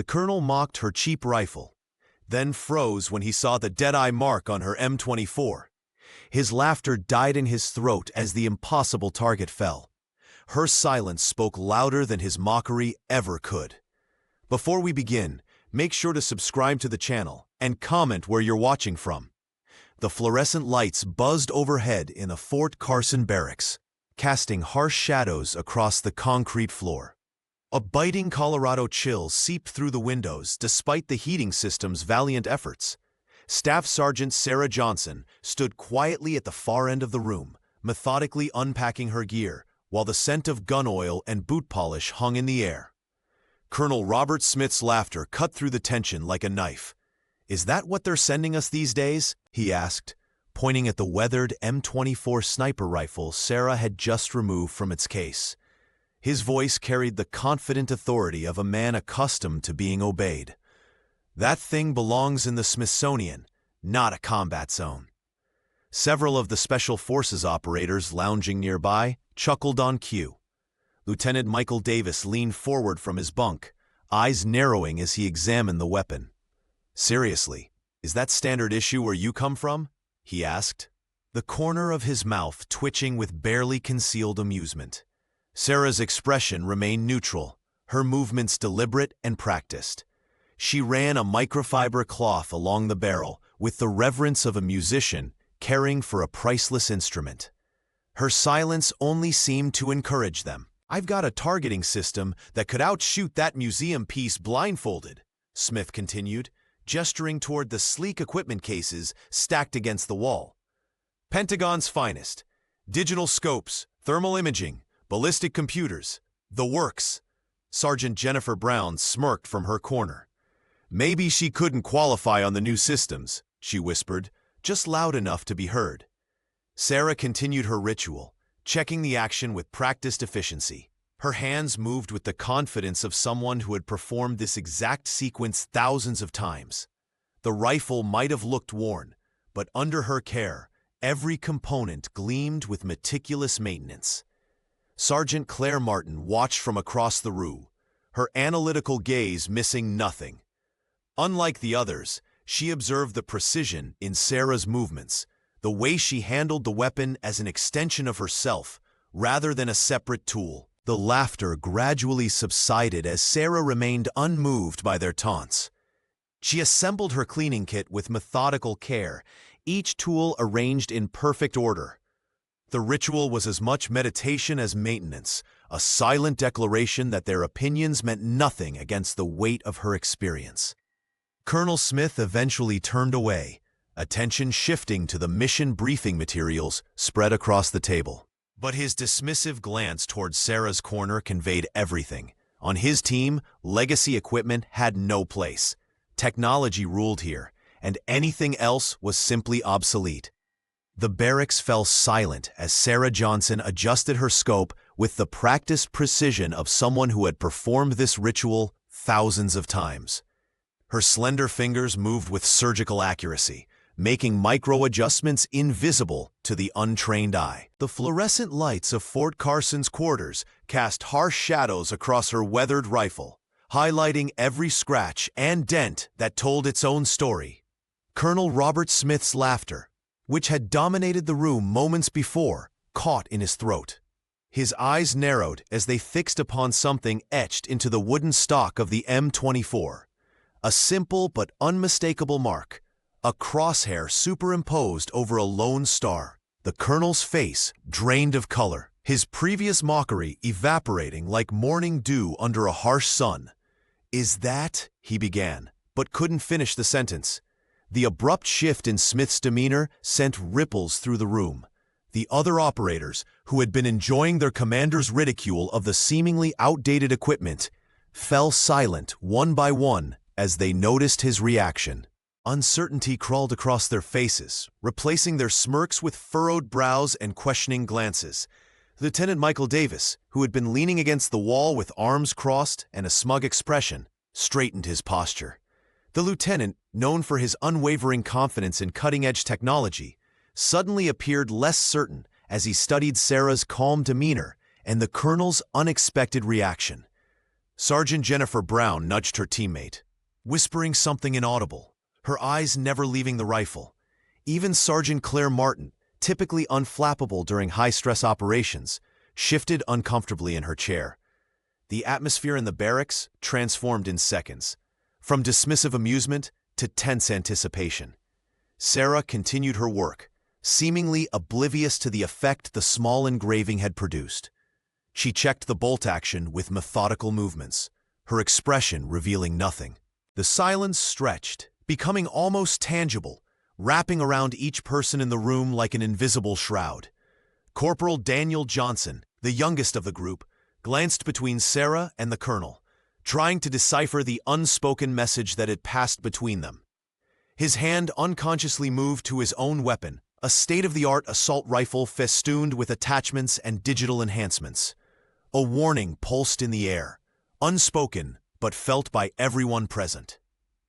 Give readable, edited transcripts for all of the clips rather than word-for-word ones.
The colonel mocked her cheap rifle, then froze when he saw the Deadeye mark on her M24. His laughter died in his throat as the impossible target fell. Her silence spoke louder than his mockery ever could. Before we begin, make sure to subscribe to the channel and comment where you're watching from. The fluorescent lights buzzed overhead in the Fort Carson barracks, casting harsh shadows across the concrete floor. A biting Colorado chill seeped through the windows despite the heating system's valiant efforts. Staff Sergeant Sarah Johnson stood quietly at the far end of the room, methodically unpacking her gear, while the scent of gun oil and boot polish hung in the air. Colonel Robert Smith's laughter cut through the tension like a knife. "Is that what they're sending us these days?" he asked, pointing at the weathered M24 sniper rifle Sarah had just removed from its case. His voice carried the confident authority of a man accustomed to being obeyed. "That thing belongs in the Smithsonian, not a combat zone." Several of the Special Forces operators lounging nearby chuckled on cue. Lieutenant Michael Davis leaned forward from his bunk, eyes narrowing as he examined the weapon. "Seriously, is that standard issue where you come from?" he asked, the corner of his mouth twitching with barely concealed amusement. Sarah's expression remained neutral, her movements deliberate and practiced. She ran a microfiber cloth along the barrel with the reverence of a musician caring for a priceless instrument. Her silence only seemed to encourage them. "I've got a targeting system that could outshoot that museum piece blindfolded," Smith continued, gesturing toward the sleek equipment cases stacked against the wall. "Pentagon's finest. Digital scopes, thermal imaging, ballistic computers, the works." Sergeant Jennifer Brown smirked from her corner. "Maybe she couldn't qualify on the new systems," she whispered, just loud enough to be heard. Sarah continued her ritual, checking the action with practiced efficiency. Her hands moved with the confidence of someone who had performed this exact sequence thousands of times. The rifle might have looked worn, but under her care, every component gleamed with meticulous maintenance. Sergeant Claire Martin watched from across the room, her analytical gaze missing nothing. Unlike the others, she observed the precision in Sarah's movements, the way she handled the weapon as an extension of herself, rather than a separate tool. The laughter gradually subsided as Sarah remained unmoved by their taunts. She assembled her cleaning kit with methodical care, each tool arranged in perfect order. The ritual was as much meditation as maintenance, a silent declaration that their opinions meant nothing against the weight of her experience. Colonel Smith eventually turned away, attention shifting to the mission briefing materials spread across the table. But his dismissive glance toward Sarah's corner conveyed everything. On his team, legacy equipment had no place. Technology ruled here, and anything else was simply obsolete. The barracks fell silent as Sarah Johnson adjusted her scope with the practiced precision of someone who had performed this ritual thousands of times. Her slender fingers moved with surgical accuracy, making micro-adjustments invisible to the untrained eye. The fluorescent lights of Fort Carson's quarters cast harsh shadows across her weathered rifle, highlighting every scratch and dent that told its own story. Colonel Robert Smith's laughter, which had dominated the room moments before, caught in his throat. His eyes narrowed as they fixed upon something etched into the wooden stock of the M24. A simple but unmistakable mark, a crosshair superimposed over a lone star. The colonel's face drained of color, his previous mockery evaporating like morning dew under a harsh sun. "Is that?" he began, but couldn't finish the sentence. The abrupt shift in Smith's demeanor sent ripples through the room. The other operators, who had been enjoying their commander's ridicule of the seemingly outdated equipment, fell silent one by one as they noticed his reaction. Uncertainty crawled across their faces, replacing their smirks with furrowed brows and questioning glances. Lieutenant Michael Davis, who had been leaning against the wall with arms crossed and a smug expression, straightened his posture. The lieutenant, known for his unwavering confidence in cutting-edge technology, suddenly appeared less certain as he studied Sarah's calm demeanor and the colonel's unexpected reaction. Sergeant Jennifer Brown nudged her teammate, whispering something inaudible, her eyes never leaving the rifle. Even Sergeant Claire Martin, typically unflappable during high-stress operations, shifted uncomfortably in her chair. The atmosphere in the barracks transformed in seconds, from dismissive amusement to tense anticipation. Sarah continued her work, seemingly oblivious to the effect the small engraving had produced. She checked the bolt action with methodical movements, her expression revealing nothing. The silence stretched, becoming almost tangible, wrapping around each person in the room like an invisible shroud. Corporal Daniel Johnson, the youngest of the group, glanced between Sarah and the colonel, trying to decipher the unspoken message that had passed between them. His hand unconsciously moved to his own weapon, a state-of-the-art assault rifle festooned with attachments and digital enhancements. A warning pulsed in the air, unspoken but felt by everyone present.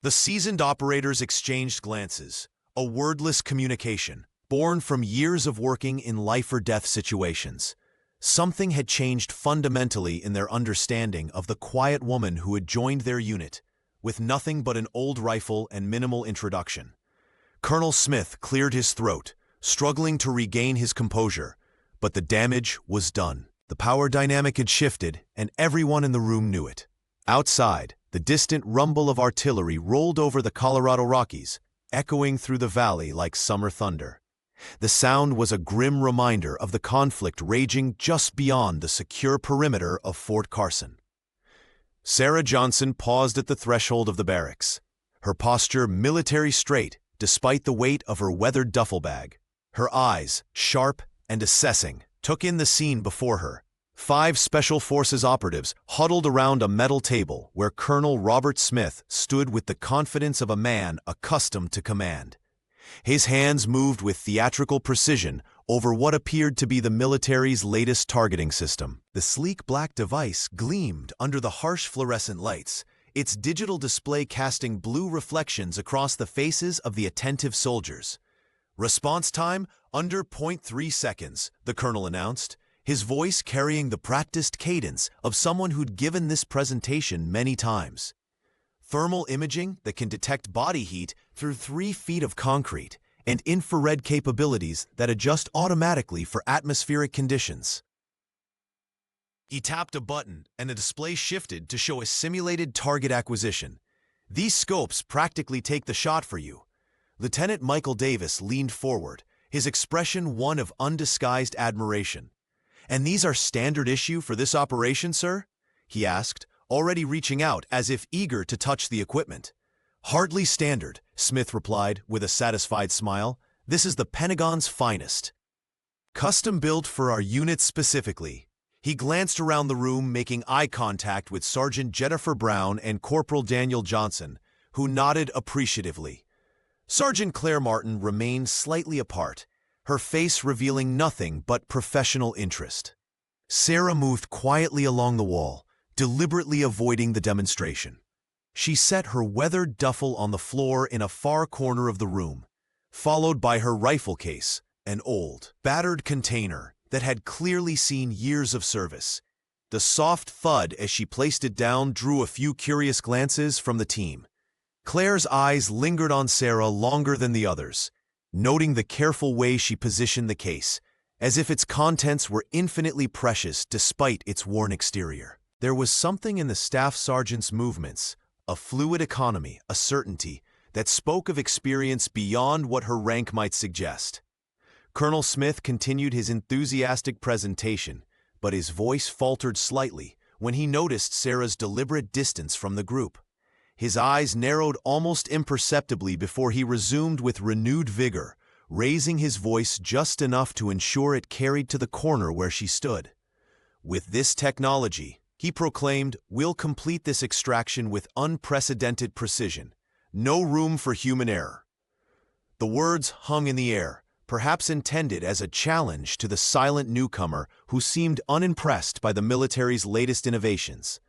The seasoned operators exchanged glances, a wordless communication, born from years of working in life-or-death situations. Something had changed fundamentally in their understanding of the quiet woman who had joined their unit, with nothing but an old rifle and minimal introduction. Colonel Smith cleared his throat, struggling to regain his composure, but the damage was done. The power dynamic had shifted, and everyone in the room knew it. Outside, the distant rumble of artillery rolled over the Colorado Rockies, echoing through the valley like summer thunder. The sound was a grim reminder of the conflict raging just beyond the secure perimeter of Fort Carson. Sarah Johnson paused at the threshold of the barracks, her posture military straight despite the weight of her weathered duffel bag. Her eyes, sharp and assessing, took in the scene before her. 5 Special Forces operatives huddled around a metal table where Colonel Robert Smith stood with the confidence of a man accustomed to command. His hands moved with theatrical precision over what appeared to be the military's latest targeting system. The sleek black device gleamed under the harsh fluorescent lights, its digital display casting blue reflections across the faces of the attentive soldiers. "Response time under 0.3 seconds, the colonel announced, his voice carrying the practiced cadence of someone who'd given this presentation many times. Thermal imaging that can detect body heat through 3 feet of concrete, and infrared capabilities that adjust automatically for atmospheric conditions." He tapped a button, and the display shifted to show a simulated target acquisition. "These scopes practically take the shot for you." Lieutenant Michael Davis leaned forward, his expression one of undisguised admiration. "And these are standard issue for this operation, sir?" he asked, already reaching out as if eager to touch the equipment. "Hardly standard," Smith replied with a satisfied smile. "This is the Pentagon's finest. Custom-built for our unit specifically." He glanced around the room, making eye contact with Sergeant Jennifer Brown and Corporal Daniel Johnson, who nodded appreciatively. Sergeant Claire Martin remained slightly apart, her face revealing nothing but professional interest. Sarah moved quietly along the wall, deliberately avoiding the demonstration. She set her weathered duffel on the floor in a far corner of the room, followed by her rifle case, an old, battered container that had clearly seen years of service. The soft thud as she placed it down drew a few curious glances from the team. Claire's eyes lingered on Sarah longer than the others, noting the careful way she positioned the case, as if its contents were infinitely precious despite its worn exterior. There was something in the staff sergeant's movements, a fluid economy, a certainty, that spoke of experience beyond what her rank might suggest. Colonel Smith continued his enthusiastic presentation, but his voice faltered slightly when he noticed Sarah's deliberate distance from the group. His eyes narrowed almost imperceptibly before he resumed with renewed vigor, raising his voice just enough to ensure it carried to the corner where she stood. "With this technology," he proclaimed, "we'll complete this extraction with unprecedented precision. No room for human error." The words hung in the air, perhaps intended as a challenge to the silent newcomer who seemed unimpressed by the military's latest innovations.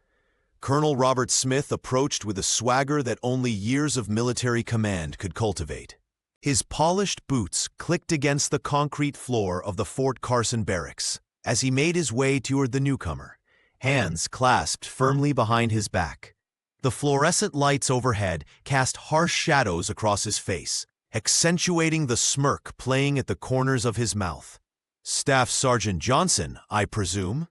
Colonel Robert Smith approached with a swagger that only years of military command could cultivate. His polished boots clicked against the concrete floor of the Fort Carson barracks as he made his way toward the newcomer, hands clasped firmly behind his back. The fluorescent lights overhead cast harsh shadows across his face, accentuating the smirk playing at the corners of his mouth. "Staff Sergeant Johnson, I presume?"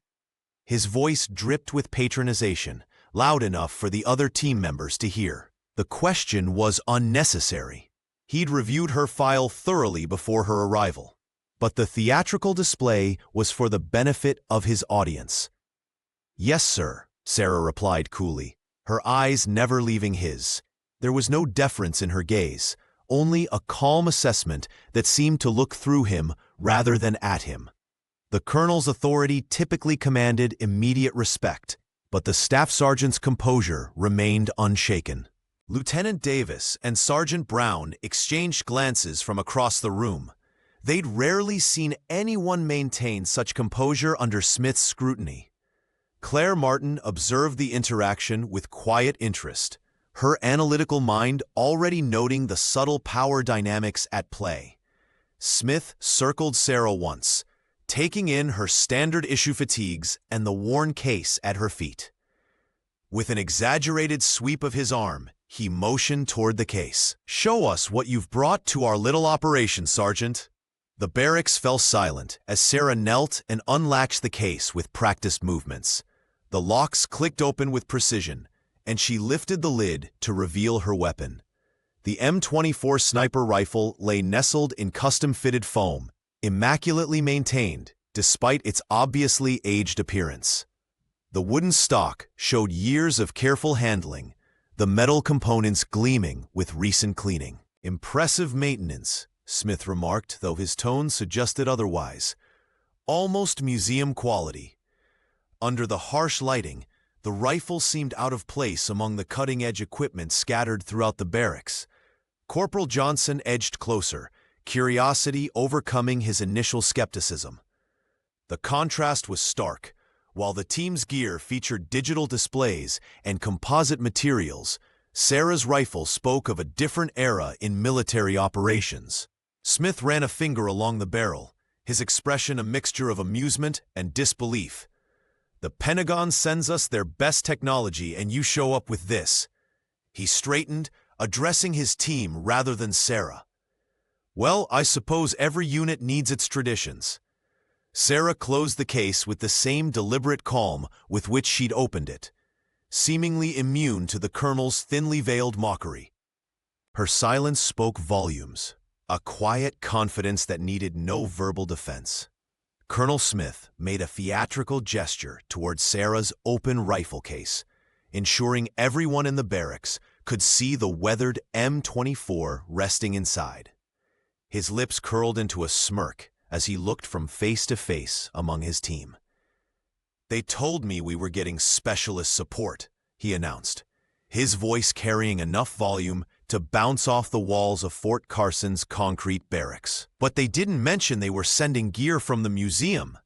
His voice dripped with patronization, loud enough for the other team members to hear. The question was unnecessary. He'd reviewed her file thoroughly before her arrival. But the theatrical display was for the benefit of his audience. "Yes, sir," Sarah replied coolly, her eyes never leaving his. There was no deference in her gaze, only a calm assessment that seemed to look through him rather than at him. The colonel's authority typically commanded immediate respect, but the staff sergeant's composure remained unshaken. Lieutenant Davis and Sergeant Brown exchanged glances from across the room. They'd rarely seen anyone maintain such composure under Smith's scrutiny. Claire Martin observed the interaction with quiet interest, her analytical mind already noting the subtle power dynamics at play. Smith circled Sarah once, taking in her standard issue fatigues and the worn case at her feet. With an exaggerated sweep of his arm, he motioned toward the case. "Show us what you've brought to our little operation, Sergeant." The barracks fell silent as Sarah knelt and unlatched the case with practiced movements. The locks clicked open with precision, and she lifted the lid to reveal her weapon. The M24 sniper rifle lay nestled in custom-fitted foam, immaculately maintained despite its obviously aged appearance. The wooden stock showed years of careful handling, the metal components gleaming with recent cleaning. "Impressive maintenance," Smith remarked, though his tone suggested otherwise. "Almost museum quality." Under the harsh lighting, the rifle seemed out of place among the cutting-edge equipment scattered throughout the barracks. Corporal Johnson edged closer, curiosity overcoming his initial skepticism. The contrast was stark. While the team's gear featured digital displays and composite materials, Sarah's rifle spoke of a different era in military operations. Smith ran a finger along the barrel, his expression a mixture of amusement and disbelief. "The Pentagon sends us their best technology and you show up with this." He straightened, addressing his team rather than Sarah. "Well, I suppose every unit needs its traditions." Sarah closed the case with the same deliberate calm with which she'd opened it, seemingly immune to the colonel's thinly veiled mockery. Her silence spoke volumes, a quiet confidence that needed no verbal defense. Colonel Smith made a theatrical gesture toward Sarah's open rifle case, ensuring everyone in the barracks could see the weathered M24 resting inside. His lips curled into a smirk as he looked from face to face among his team. "They told me we were getting specialist support," he announced, his voice carrying enough volume to bounce off the walls of Fort Carson's concrete barracks. "But they didn't mention they were sending gear from the museum."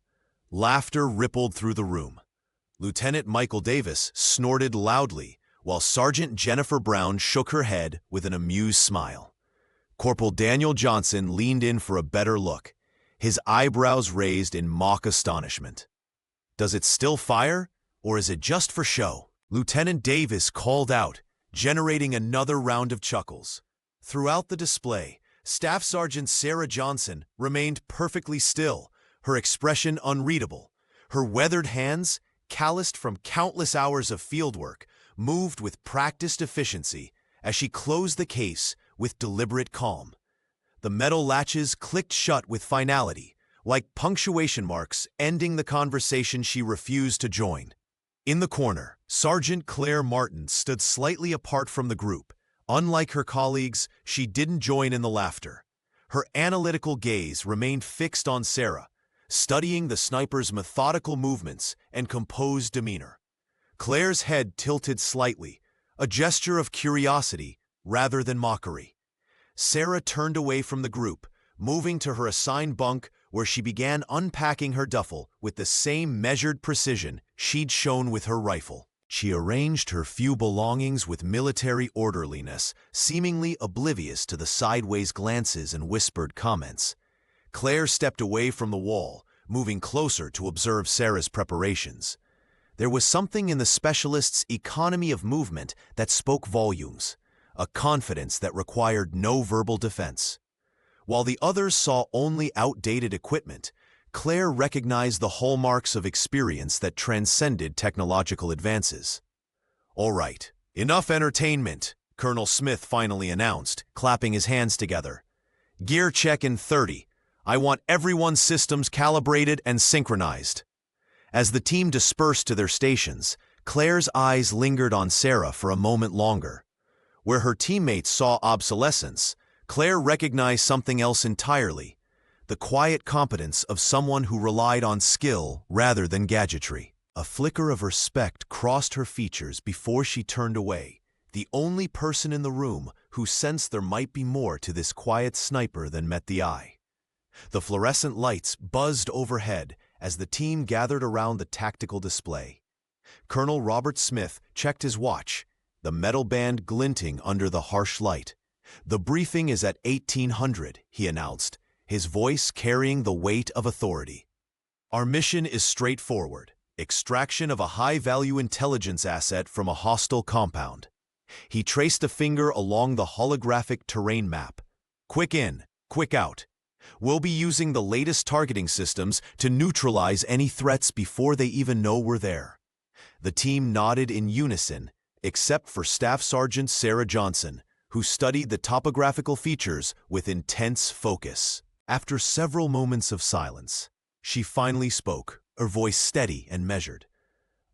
Laughter rippled through the room. Lieutenant Michael Davis snorted loudly, while Sergeant Jennifer Brown shook her head with an amused smile. Corporal Daniel Johnson leaned in for a better look, his eyebrows raised in mock astonishment. "Does it still fire, or is it just for show?" Lieutenant Davis called out, generating another round of chuckles. Throughout the display, Staff Sergeant Sarah Johnson remained perfectly still, her expression unreadable. Her weathered hands, calloused from countless hours of fieldwork, moved with practiced efficiency as she closed the case with deliberate calm. The metal latches clicked shut with finality, like punctuation marks ending the conversation she refused to join. In the corner, Sergeant Claire Martin stood slightly apart from the group. Unlike her colleagues, she didn't join in the laughter. Her analytical gaze remained fixed on Sarah, studying the sniper's methodical movements and composed demeanor. Claire's head tilted slightly, a gesture of curiosity rather than mockery. Sarah turned away from the group, moving to her assigned bunk where she began unpacking her duffel with the same measured precision she'd shown with her rifle. She arranged her few belongings with military orderliness, seemingly oblivious to the sideways glances and whispered comments. Claire stepped away from the wall, moving closer to observe Sarah's preparations. There was something in the specialist's economy of movement that spoke volumes, a confidence that required no verbal defense. While the others saw only outdated equipment, Claire recognized the hallmarks of experience that transcended technological advances. "All right, enough entertainment," Colonel Smith finally announced, clapping his hands together. "Gear check in 30. I want everyone's systems calibrated and synchronized." As the team dispersed to their stations, Claire's eyes lingered on Sarah for a moment longer. Where her teammates saw obsolescence, Claire recognized something else entirely: the quiet competence of someone who relied on skill rather than gadgetry. A flicker of respect crossed her features before she turned away, the only person in the room who sensed there might be more to this quiet sniper than met the eye. The fluorescent lights buzzed overhead as the team gathered around the tactical display. Colonel Robert Smith checked his watch, the metal band glinting under the harsh light. "The briefing is at 1800, he announced, his voice carrying the weight of authority. "Our mission is straightforward: extraction of a high-value intelligence asset from a hostile compound." He traced a finger along the holographic terrain map. "Quick in, quick out. We'll be using the latest targeting systems to neutralize any threats before they even know we're there." The team nodded in unison, except for Staff Sergeant Sarah Johnson, who studied the topographical features with intense focus. After several moments of silence, she finally spoke, her voice steady and measured.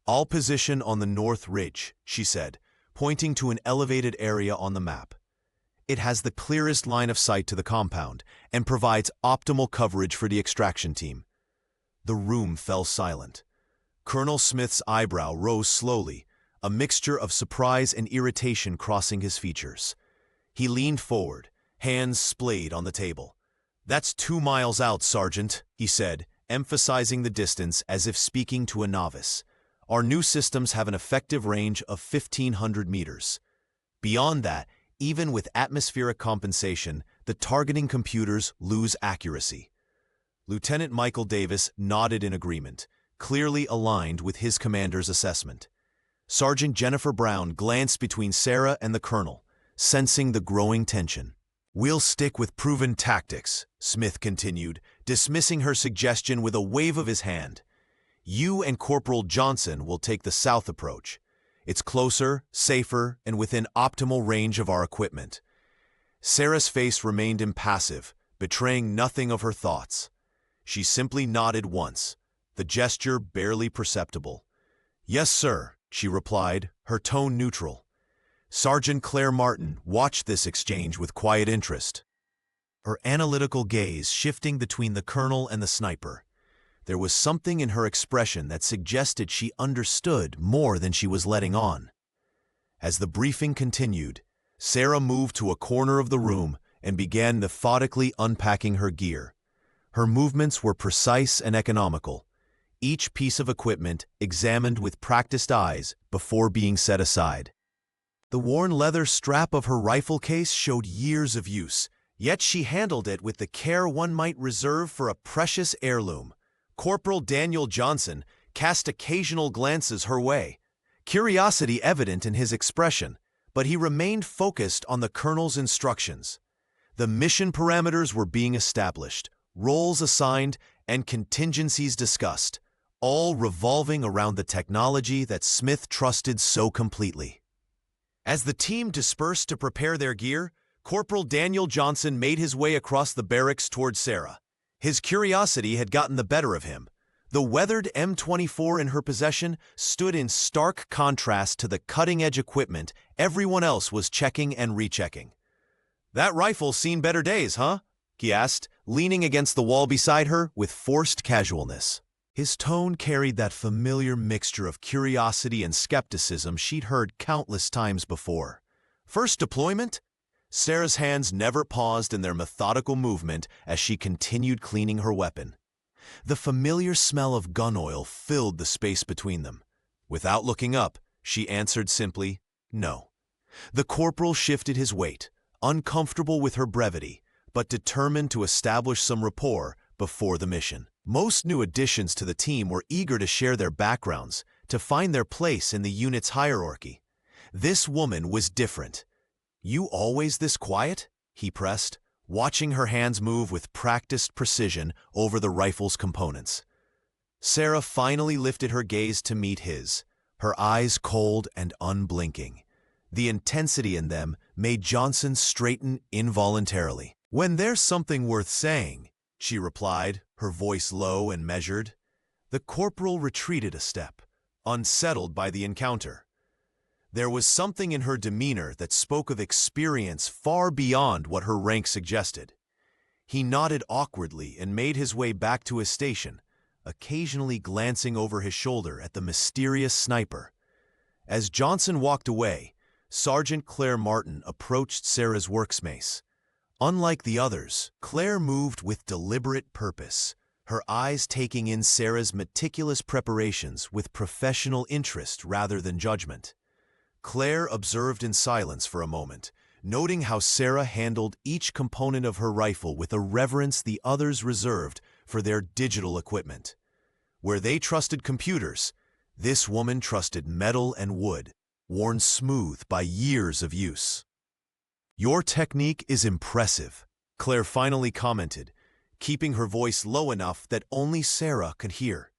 "All position on the North Ridge," she said, pointing to an elevated area on the map. "It has the clearest line of sight to the compound and provides optimal coverage for the extraction team." The room fell silent. Colonel Smith's eyebrow rose slowly, a mixture of surprise and irritation crossing his features. He leaned forward, hands splayed on the table. "That's 2 miles out, Sergeant," he said, emphasizing the distance as if speaking to a novice. "Our new systems have an effective range of 1,500 meters. Beyond that, even with atmospheric compensation, the targeting computers lose accuracy." Lieutenant Michael Davis nodded in agreement, clearly aligned with his commander's assessment. Sergeant Jennifer Brown glanced between Sarah and the colonel, sensing the growing tension. "We'll stick with proven tactics," Smith continued, dismissing her suggestion with a wave of his hand. "You and Corporal Johnson will take the south approach. It's closer, safer, and within optimal range of our equipment." Sarah's face remained impassive, betraying nothing of her thoughts. She simply nodded once, the gesture barely perceptible. "Yes, sir," she replied, her tone neutral. Sergeant Claire Martin watched this exchange with quiet interest, her analytical gaze shifting between the colonel and the sniper. There was something in her expression that suggested she understood more than she was letting on. As the briefing continued, Sarah moved to a corner of the room and began methodically unpacking her gear. Her movements were precise and economical, each piece of equipment examined with practiced eyes before being set aside. The worn leather strap of her rifle case showed years of use, yet she handled it with the care one might reserve for a precious heirloom. Corporal Daniel Johnson cast occasional glances her way, curiosity evident in his expression, but he remained focused on the colonel's instructions. The mission parameters were being established, roles assigned, and contingencies discussed, all revolving around the technology that Smith trusted so completely. As the team dispersed to prepare their gear, Corporal Daniel Johnson made his way across the barracks toward Sarah. His curiosity had gotten the better of him. The weathered M24 in her possession stood in stark contrast to the cutting-edge equipment everyone else was checking and rechecking. "That rifle's seen better days, huh?" he asked, leaning against the wall beside her with forced casualness. His tone carried that familiar mixture of curiosity and skepticism she'd heard countless times before. "First deployment?" Sarah's hands never paused in their methodical movement as she continued cleaning her weapon. The familiar smell of gun oil filled the space between them. Without looking up, she answered simply, "No." The corporal shifted his weight, uncomfortable with her brevity, but determined to establish some rapport before the mission. Most new additions to the team were eager to share their backgrounds, to find their place in the unit's hierarchy. This woman was different. "You always this quiet?" he pressed, watching her hands move with practiced precision over the rifle's components. Sarah finally lifted her gaze to meet his, her eyes cold and unblinking. The intensity in them made Johnson straighten involuntarily. "When there's something worth saying," she replied, her voice low and measured. The corporal retreated a step, unsettled by the encounter. There was something in her demeanor that spoke of experience far beyond what her rank suggested. He nodded awkwardly and made his way back to his station, occasionally glancing over his shoulder at the mysterious sniper. As Johnson walked away, Sergeant Claire Martin approached Sarah's workspace. Unlike the others, Claire moved with deliberate purpose, her eyes taking in Sarah's meticulous preparations with professional interest rather than judgment. Claire observed in silence for a moment, noting how Sarah handled each component of her rifle with a reverence the others reserved for their digital equipment. Where they trusted computers, this woman trusted metal and wood, worn smooth by years of use. "Your technique is impressive," Claire finally commented, keeping her voice low enough that only Sarah could hear.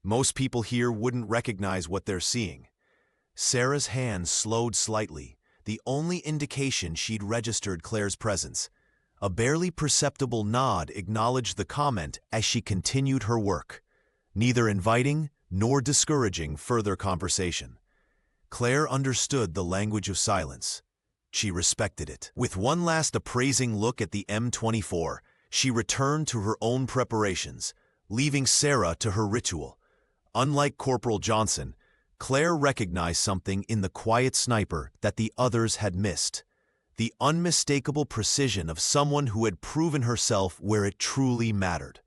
Most people here wouldn't recognize what they're seeing. Sarah's hand slowed slightly, the only indication she'd registered Claire's presence. A barely perceptible nod acknowledged the comment as she continued her work, neither inviting nor discouraging further conversation. Claire understood the language of silence. She respected it. With one last appraising look at the M24, she returned to her own preparations, leaving Sarah to her ritual. Unlike Corporal Johnson, Claire recognized something in the quiet sniper that the others had missed: the unmistakable precision of someone who had proven herself where it truly mattered.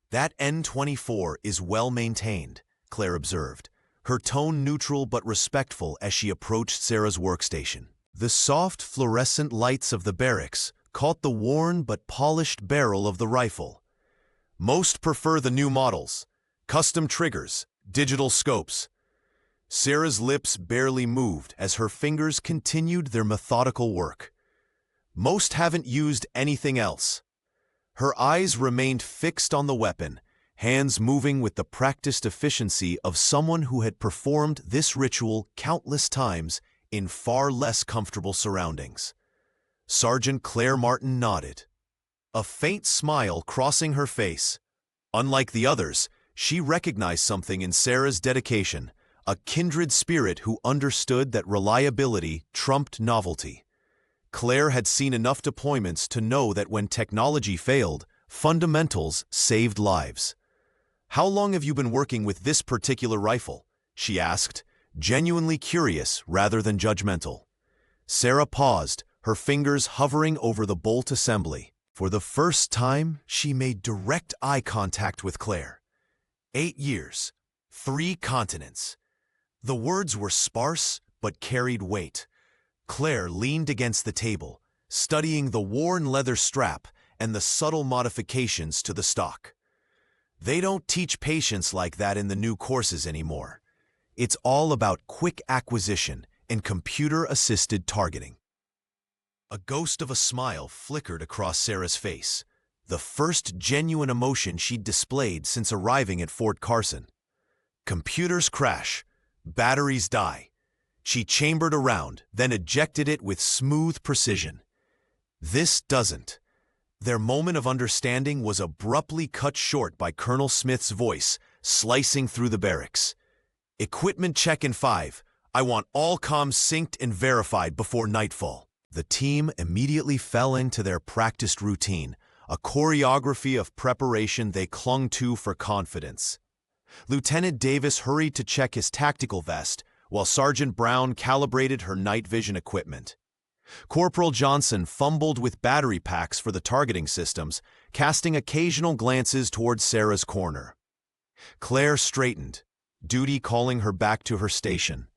"That N24 is well maintained," Claire observed, her tone neutral but respectful as she approached Sarah's workstation. The soft fluorescent lights of the barracks caught the worn but polished barrel of the rifle. "Most prefer the new models, custom triggers, digital scopes." Sarah's lips barely moved as her fingers continued their methodical work. "Most haven't used anything else." Her eyes remained fixed on the weapon, hands moving with the practiced efficiency of someone who had performed this ritual countless times in far less comfortable surroundings. Sergeant Claire Martin nodded, a faint smile crossing her face. Unlike the others, she recognized something in Sarah's dedication, a kindred spirit who understood that reliability trumped novelty. Claire had seen enough deployments to know that when technology failed, fundamentals saved lives. "How long have you been working with this particular rifle?" she asked, genuinely curious rather than judgmental. Sarah paused, her fingers hovering over the bolt assembly. For the first time, she made direct eye contact with Claire. 8 years, 3 continents. The words were sparse but carried weight. Claire leaned against the table, studying the worn leather strap and the subtle modifications to the stock. "They don't teach patience like that in the new courses anymore. It's all about quick acquisition and computer-assisted targeting." A ghost of a smile flickered across Sarah's face, the first genuine emotion she'd displayed since arriving at Fort Carson. Computers crash, batteries die. She chambered around, then ejected it with smooth precision. This doesn't. Their moment of understanding was abruptly cut short by Colonel Smith's voice, slicing through the barracks. "Equipment check in 5. I want all comms synced and verified before nightfall." The team immediately fell into their practiced routine, a choreography of preparation they clung to for confidence. Lieutenant Davis hurried to check his tactical vest, while Sergeant Brown calibrated her night vision equipment. Corporal Johnson fumbled with battery packs for the targeting systems, casting occasional glances toward Sarah's corner. Claire straightened, duty calling her back to her station.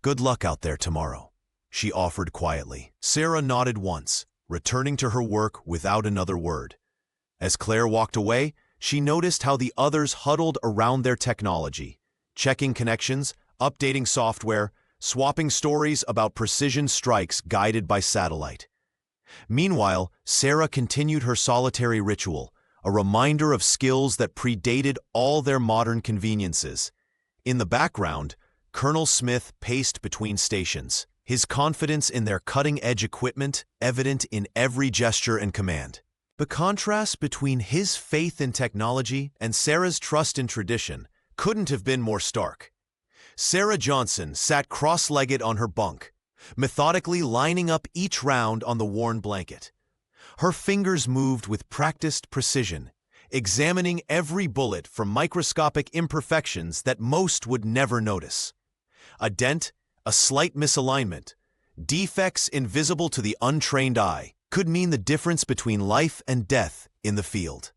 "Good luck out there tomorrow," she offered quietly. Sarah nodded once, returning to her work without another word. As Claire walked away, she noticed how the others huddled around their technology, checking connections, updating software, swapping stories about precision strikes guided by satellite. Meanwhile, Sarah continued her solitary ritual, a reminder of skills that predated all their modern conveniences. In the background, Colonel Smith paced between stations, his confidence in their cutting-edge equipment evident in every gesture and command. The contrast between his faith in technology and Sarah's trust in tradition couldn't have been more stark. Sarah Johnson sat cross-legged on her bunk, methodically lining up each round on the worn blanket. Her fingers moved with practiced precision, examining every bullet for microscopic imperfections that most would never notice. A dent, a slight misalignment, defects invisible to the untrained eye could mean the difference between life and death in the field.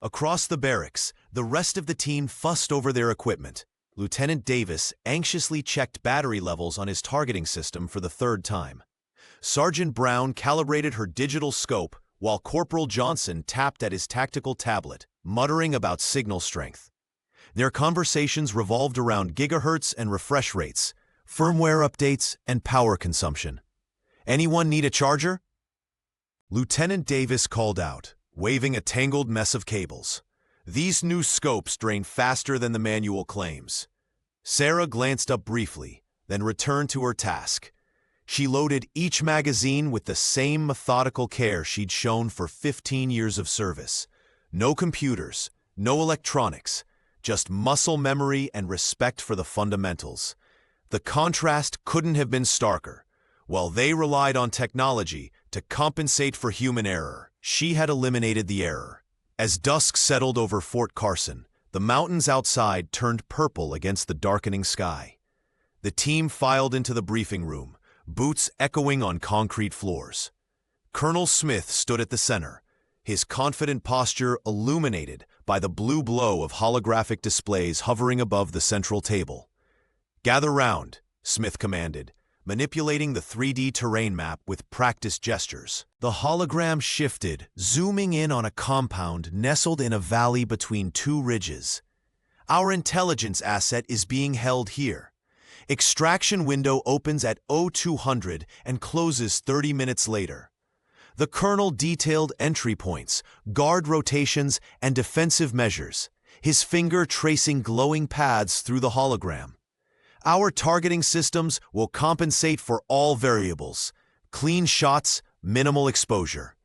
Across the barracks, the rest of the team fussed over their equipment. Lieutenant Davis anxiously checked battery levels on his targeting system for the third time. Sergeant Brown calibrated her digital scope while Corporal Johnson tapped at his tactical tablet, muttering about signal strength. Their conversations revolved around gigahertz and refresh rates, firmware updates, and power consumption. "Anyone need a charger?" Lieutenant Davis called out, waving a tangled mess of cables. These new scopes drain faster than the manual claims. Sarah glanced up briefly, then returned to her task. She loaded each magazine with the same methodical care she'd shown for 15 years of service. No computers, no electronics, just muscle memory and respect for the fundamentals. The contrast couldn't have been starker. While they relied on technology to compensate for human error, she had eliminated the error. As dusk settled over Fort Carson, the mountains outside turned purple against the darkening sky. The team filed into the briefing room, boots echoing on concrete floors. Colonel Smith stood at the center, his confident posture illuminated by the blue glow of holographic displays hovering above the central table. "Gather round," Smith commanded, manipulating the 3D terrain map with practiced gestures. The hologram shifted, zooming in on a compound nestled in a valley between two ridges. "Our intelligence asset is being held here. Extraction window opens at 0200 and closes 30 minutes later." The colonel detailed entry points, guard rotations, and defensive measures, his finger tracing glowing paths through the hologram. "Our targeting systems will compensate for all variables. Clean shots, minimal exposure."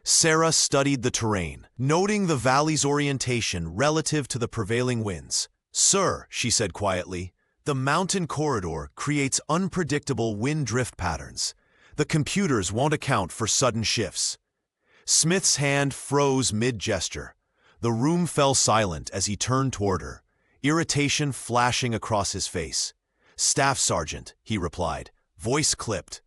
Sarah studied the terrain, noting the valley's orientation relative to the prevailing winds. "Sir," she said quietly, "the mountain corridor creates unpredictable wind drift patterns. The computers won't account for sudden shifts." Smith's hand froze mid-gesture. The room fell silent as he turned toward her, irritation flashing across his face. "Staff Sergeant," he replied, voice clipped.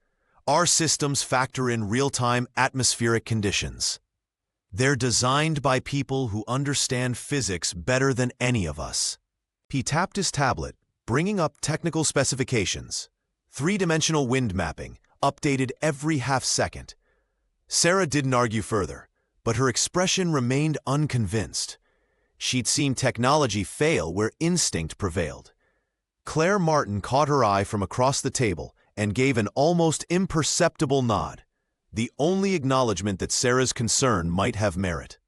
"Our systems factor in real-time atmospheric conditions. They're designed by people who understand physics better than any of us." He tapped his tablet, bringing up technical specifications. Three-dimensional wind mapping, updated every half-second. Sarah didn't argue further, but her expression remained unconvinced. She'd seen technology fail where instinct prevailed. Claire Martin caught her eye from across the table and gave an almost imperceptible nod, the only acknowledgement that Sarah's concern might have merit.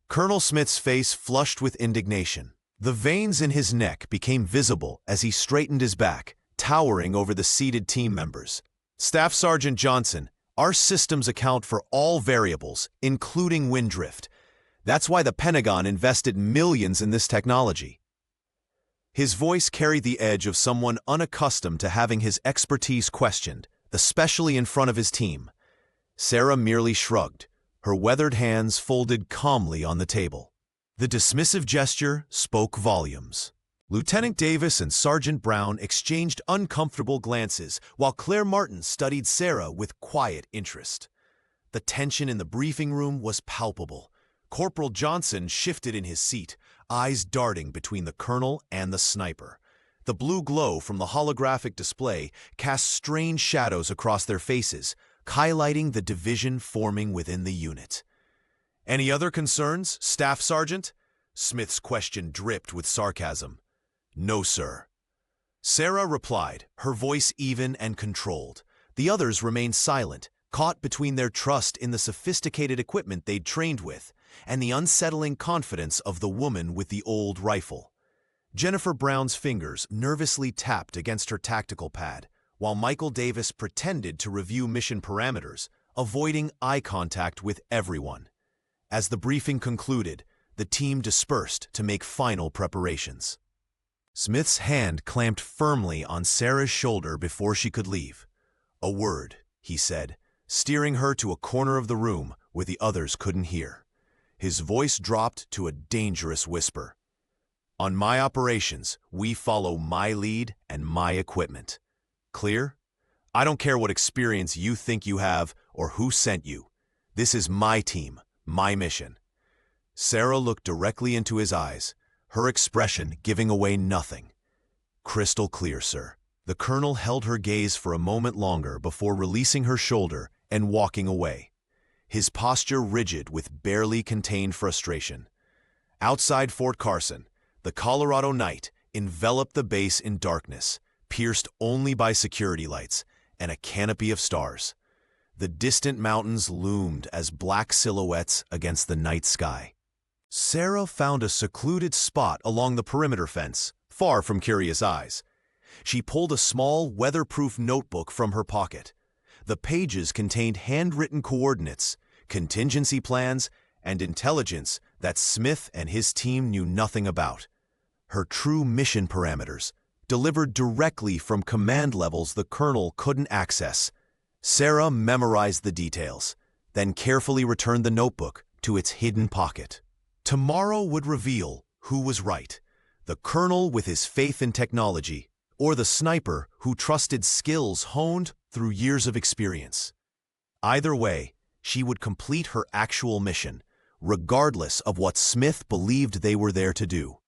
Colonel Smith's face flushed with indignation. The veins in his neck became visible as he straightened his back, towering over the seated team members. "Staff Sergeant Johnson, our systems account for all variables, including wind drift. That's why the Pentagon invested millions in this technology." His voice carried the edge of someone unaccustomed to having his expertise questioned, especially in front of his team. Sarah merely shrugged, her weathered hands folded calmly on the table. The dismissive gesture spoke volumes. Lieutenant Davis and Sergeant Brown exchanged uncomfortable glances, while Claire Martin studied Sarah with quiet interest. The tension in the briefing room was palpable. Corporal Johnson shifted in his seat, eyes darting between the colonel and the sniper. The blue glow from the holographic display cast strange shadows across their faces, highlighting the division forming within the unit. "Any other concerns, Staff Sergeant?" Smith's question dripped with sarcasm. "No, sir." Sarah replied, her voice even and controlled. The others remained silent, caught between their trust in the sophisticated equipment they'd trained with and the unsettling confidence of the woman with the old rifle. Jennifer Brown's fingers nervously tapped against her tactical pad, while Michael Davis pretended to review mission parameters, avoiding eye contact with everyone. As the briefing concluded, the team dispersed to make final preparations. Smith's hand clamped firmly on Sarah's shoulder before she could leave. "A word," he said, steering her to a corner of the room where the others couldn't hear. His voice dropped to a dangerous whisper. "On my operations, we follow my lead and my equipment. Clear? I don't care what experience you think you have or who sent you. This is my team, my mission." Sarah looked directly into his eyes, her expression giving away nothing. "Crystal clear, sir." The colonel held her gaze for a moment longer before releasing her shoulder and walking away, his posture rigid with barely contained frustration. Outside Fort Carson, the Colorado night enveloped the base in darkness, pierced only by security lights and a canopy of stars. The distant mountains loomed as black silhouettes against the night sky. Sarah found a secluded spot along the perimeter fence, far from curious eyes. She pulled a small, weatherproof notebook from her pocket. The pages contained handwritten coordinates, contingency plans, and intelligence that Smith and his team knew nothing about. Her true mission parameters, delivered directly from command levels the colonel couldn't access. Sarah memorized the details, then carefully returned the notebook to its hidden pocket. Tomorrow would reveal who was right, the colonel with his faith in technology, or the sniper who trusted skills honed through years of experience. Either way, she would complete her actual mission, regardless of what Smith believed they were there to do.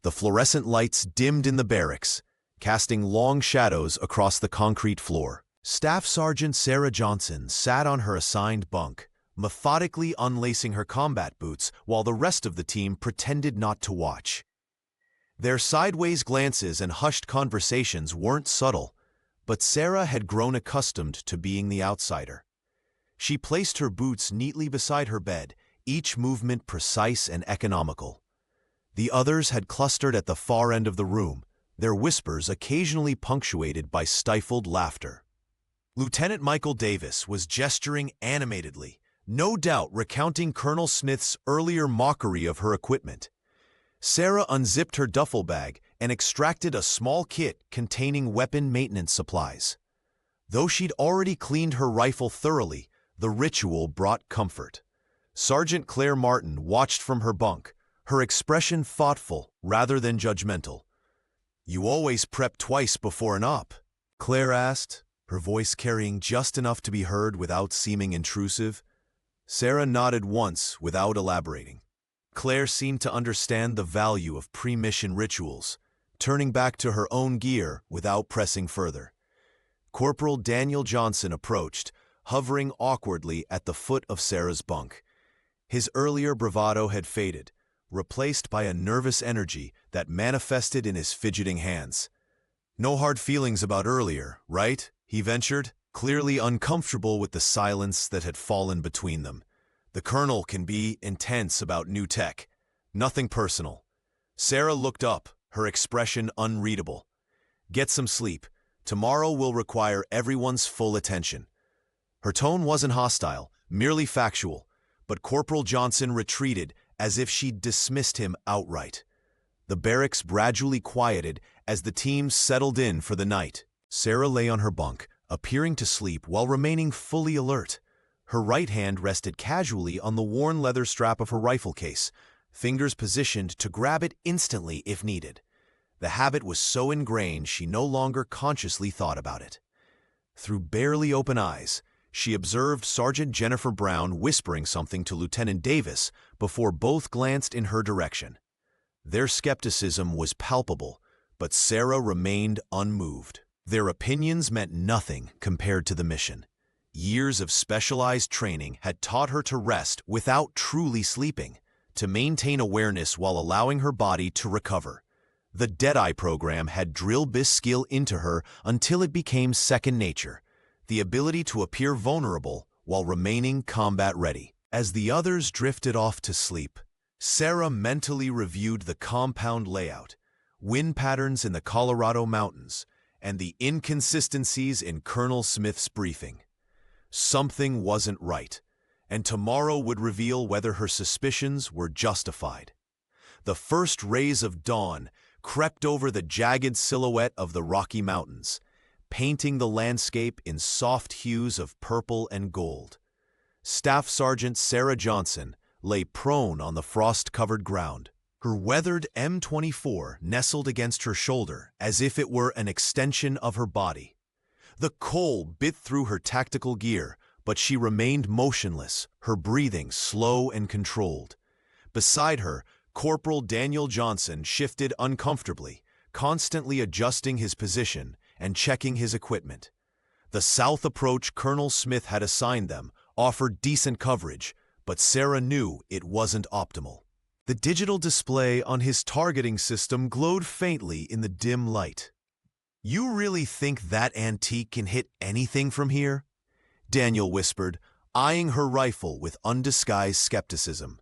The fluorescent lights dimmed in the barracks, casting long shadows across the concrete floor. Staff Sergeant Sarah Johnson sat on her assigned bunk, methodically unlacing her combat boots while the rest of the team pretended not to watch. Their sideways glances and hushed conversations weren't subtle, but Sarah had grown accustomed to being the outsider. She placed her boots neatly beside her bed, each movement precise and economical. The others had clustered at the far end of the room, their whispers occasionally punctuated by stifled laughter. Lieutenant Michael Davis was gesturing animatedly, no doubt recounting Colonel Smith's earlier mockery of her equipment. Sarah unzipped her duffel bag and extracted a small kit containing weapon maintenance supplies. Though she'd already cleaned her rifle thoroughly, the ritual brought comfort. Sergeant Claire Martin watched from her bunk, her expression thoughtful rather than judgmental. "You always prep twice before an op?" Claire asked, her voice carrying just enough to be heard without seeming intrusive. Sarah nodded once without elaborating. Claire seemed to understand the value of pre-mission rituals, turning back to her own gear without pressing further. Corporal Daniel Johnson approached, hovering awkwardly at the foot of Sarah's bunk. His earlier bravado had faded, replaced by a nervous energy that manifested in his fidgeting hands. "No hard feelings about earlier, right?" he ventured, clearly uncomfortable with the silence that had fallen between them. "The colonel can be intense about new tech. Nothing personal." Sarah looked up, her expression unreadable. "Get some sleep. Tomorrow will require everyone's full attention." Her tone wasn't hostile, merely factual, but Corporal Johnson retreated as if she'd dismissed him outright. The barracks gradually quieted as the team settled in for the night. Sarah lay on her bunk, appearing to sleep while remaining fully alert. Her right hand rested casually on the worn leather strap of her rifle case, fingers positioned to grab it instantly if needed. The habit was so ingrained she no longer consciously thought about it. Through barely open eyes, she observed Sergeant Jennifer Brown whispering something to Lieutenant Davis before both glanced in her direction. Their skepticism was palpable, but Sarah remained unmoved. Their opinions meant nothing compared to the mission. Years of specialized training had taught her to rest without truly sleeping, to maintain awareness while allowing her body to recover. The Deadeye program had drilled this skill into her until it became second nature, the ability to appear vulnerable while remaining combat-ready. As the others drifted off to sleep, Sarah mentally reviewed the compound layout, wind patterns in the Colorado mountains, and the inconsistencies in Colonel Smith's briefing. Something wasn't right, and tomorrow would reveal whether her suspicions were justified. The first rays of dawn crept over the jagged silhouette of the Rocky Mountains, painting the landscape in soft hues of purple and gold. Staff Sergeant Sarah Johnson lay prone on the frost-covered ground, her weathered M24 nestled against her shoulder as if it were an extension of her body. The cold bit through her tactical gear, but she remained motionless, her breathing slow and controlled. Beside her, Corporal Daniel Johnson shifted uncomfortably, constantly adjusting his position and checking his equipment. The south approach Colonel Smith had assigned them offered decent coverage, but Sarah knew it wasn't optimal. The digital display on his targeting system glowed faintly in the dim light. "You really think that antique can hit anything from here?" Daniel whispered, eyeing her rifle with undisguised skepticism.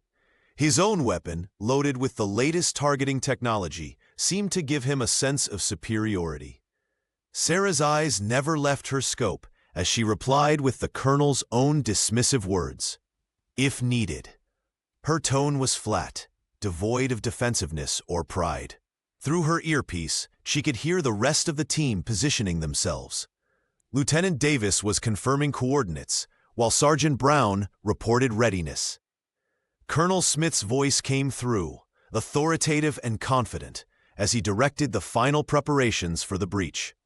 His own weapon, loaded with the latest targeting technology, seemed to give him a sense of superiority. Sarah's eyes never left her scope as she replied with the colonel's own dismissive words, "If needed." Her tone was flat, devoid of defensiveness or pride. Through her earpiece, she could hear the rest of the team positioning themselves. Lieutenant Davis was confirming coordinates, while Sergeant Brown reported readiness. Colonel Smith's voice came through, authoritative and confident, as he directed the final preparations for the breach.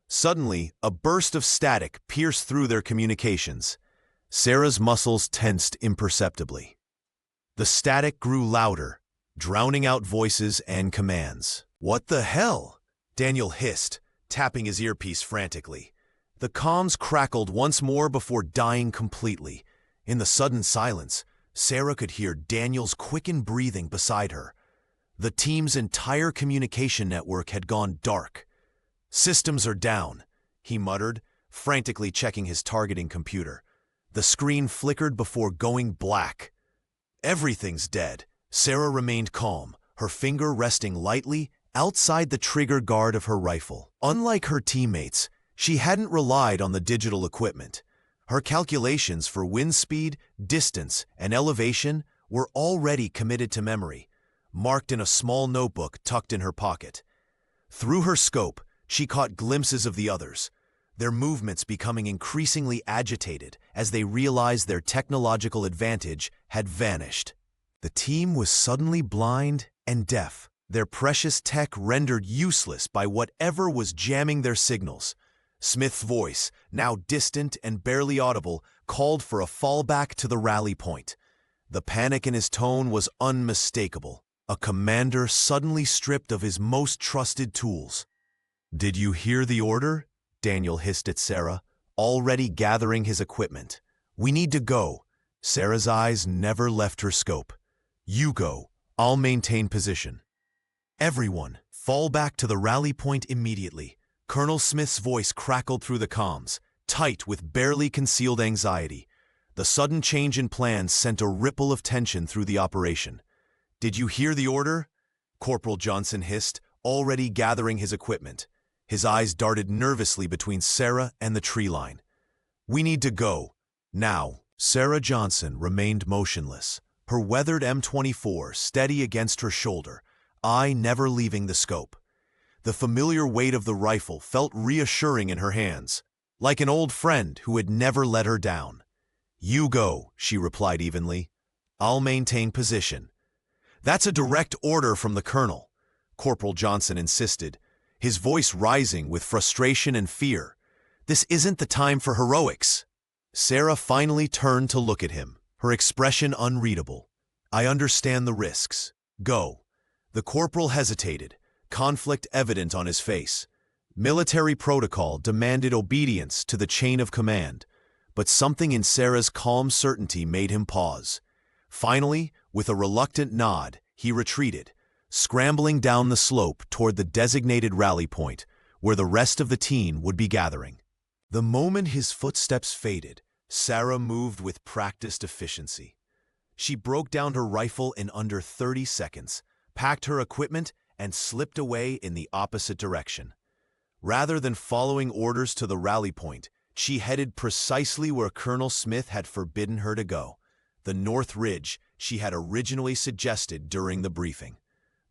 Suddenly, a burst of static pierced through their communications. Sarah's muscles tensed imperceptibly. The static grew louder, drowning out voices and commands. "What the hell?" Daniel hissed, tapping his earpiece frantically. The comms crackled once more before dying completely. In the sudden silence, Sarah could hear Daniel's quickened breathing beside her. The team's entire communication network had gone dark. "Systems are down," he muttered, frantically checking his targeting computer. The screen flickered before going black. "Everything's dead." Sarah remained calm, her finger resting lightly outside the trigger guard of her rifle. Unlike her teammates, she hadn't relied on the digital equipment. Her calculations for wind speed, distance, and elevation were already committed to memory, marked in a small notebook tucked in her pocket. Through her scope, she caught glimpses of the others, their movements becoming increasingly agitated as they realized their technological advantage had vanished. The team was suddenly blind and deaf, their precious tech rendered useless by whatever was jamming their signals. Smith's voice, now distant and barely audible, called for a fallback to the rally point. The panic in his tone was unmistakable, a commander suddenly stripped of his most trusted tools. "Did you hear the order?" Daniel hissed at Sarah, already gathering his equipment. "We need to go." Sarah's eyes never left her scope. "You go. I'll maintain position." "Everyone, fall back to the rally point immediately." Colonel Smith's voice crackled through the comms, tight with barely concealed anxiety. The sudden change in plans sent a ripple of tension through the operation. "Did you hear the order?" Corporal Johnson hissed, already gathering his equipment. His eyes darted nervously between Sarah and the tree line. "We need to go. Now." Sarah Johnson remained motionless, her weathered M24 steady against her shoulder, eye never leaving the scope. The familiar weight of the rifle felt reassuring in her hands, like an old friend who had never let her down. "You go," she replied evenly. "I'll maintain position." "That's a direct order from the colonel," Corporal Johnson insisted, his voice rising with frustration and fear. "This isn't the time for heroics." Sarah finally turned to look at him, her expression unreadable. "I understand the risks. Go." The corporal hesitated, conflict evident on his face. Military protocol demanded obedience to the chain of command, but something in Sarah's calm certainty made him pause. Finally, with a reluctant nod, he retreated, scrambling down the slope toward the designated rally point where the rest of the team would be gathering. The moment his footsteps faded, Sarah moved with practiced efficiency. She broke down her rifle in under 30 seconds, packed her equipment, and slipped away in the opposite direction. Rather than following orders to the rally point, she headed precisely where Colonel Smith had forbidden her to go, the North Ridge she had originally suggested during the briefing.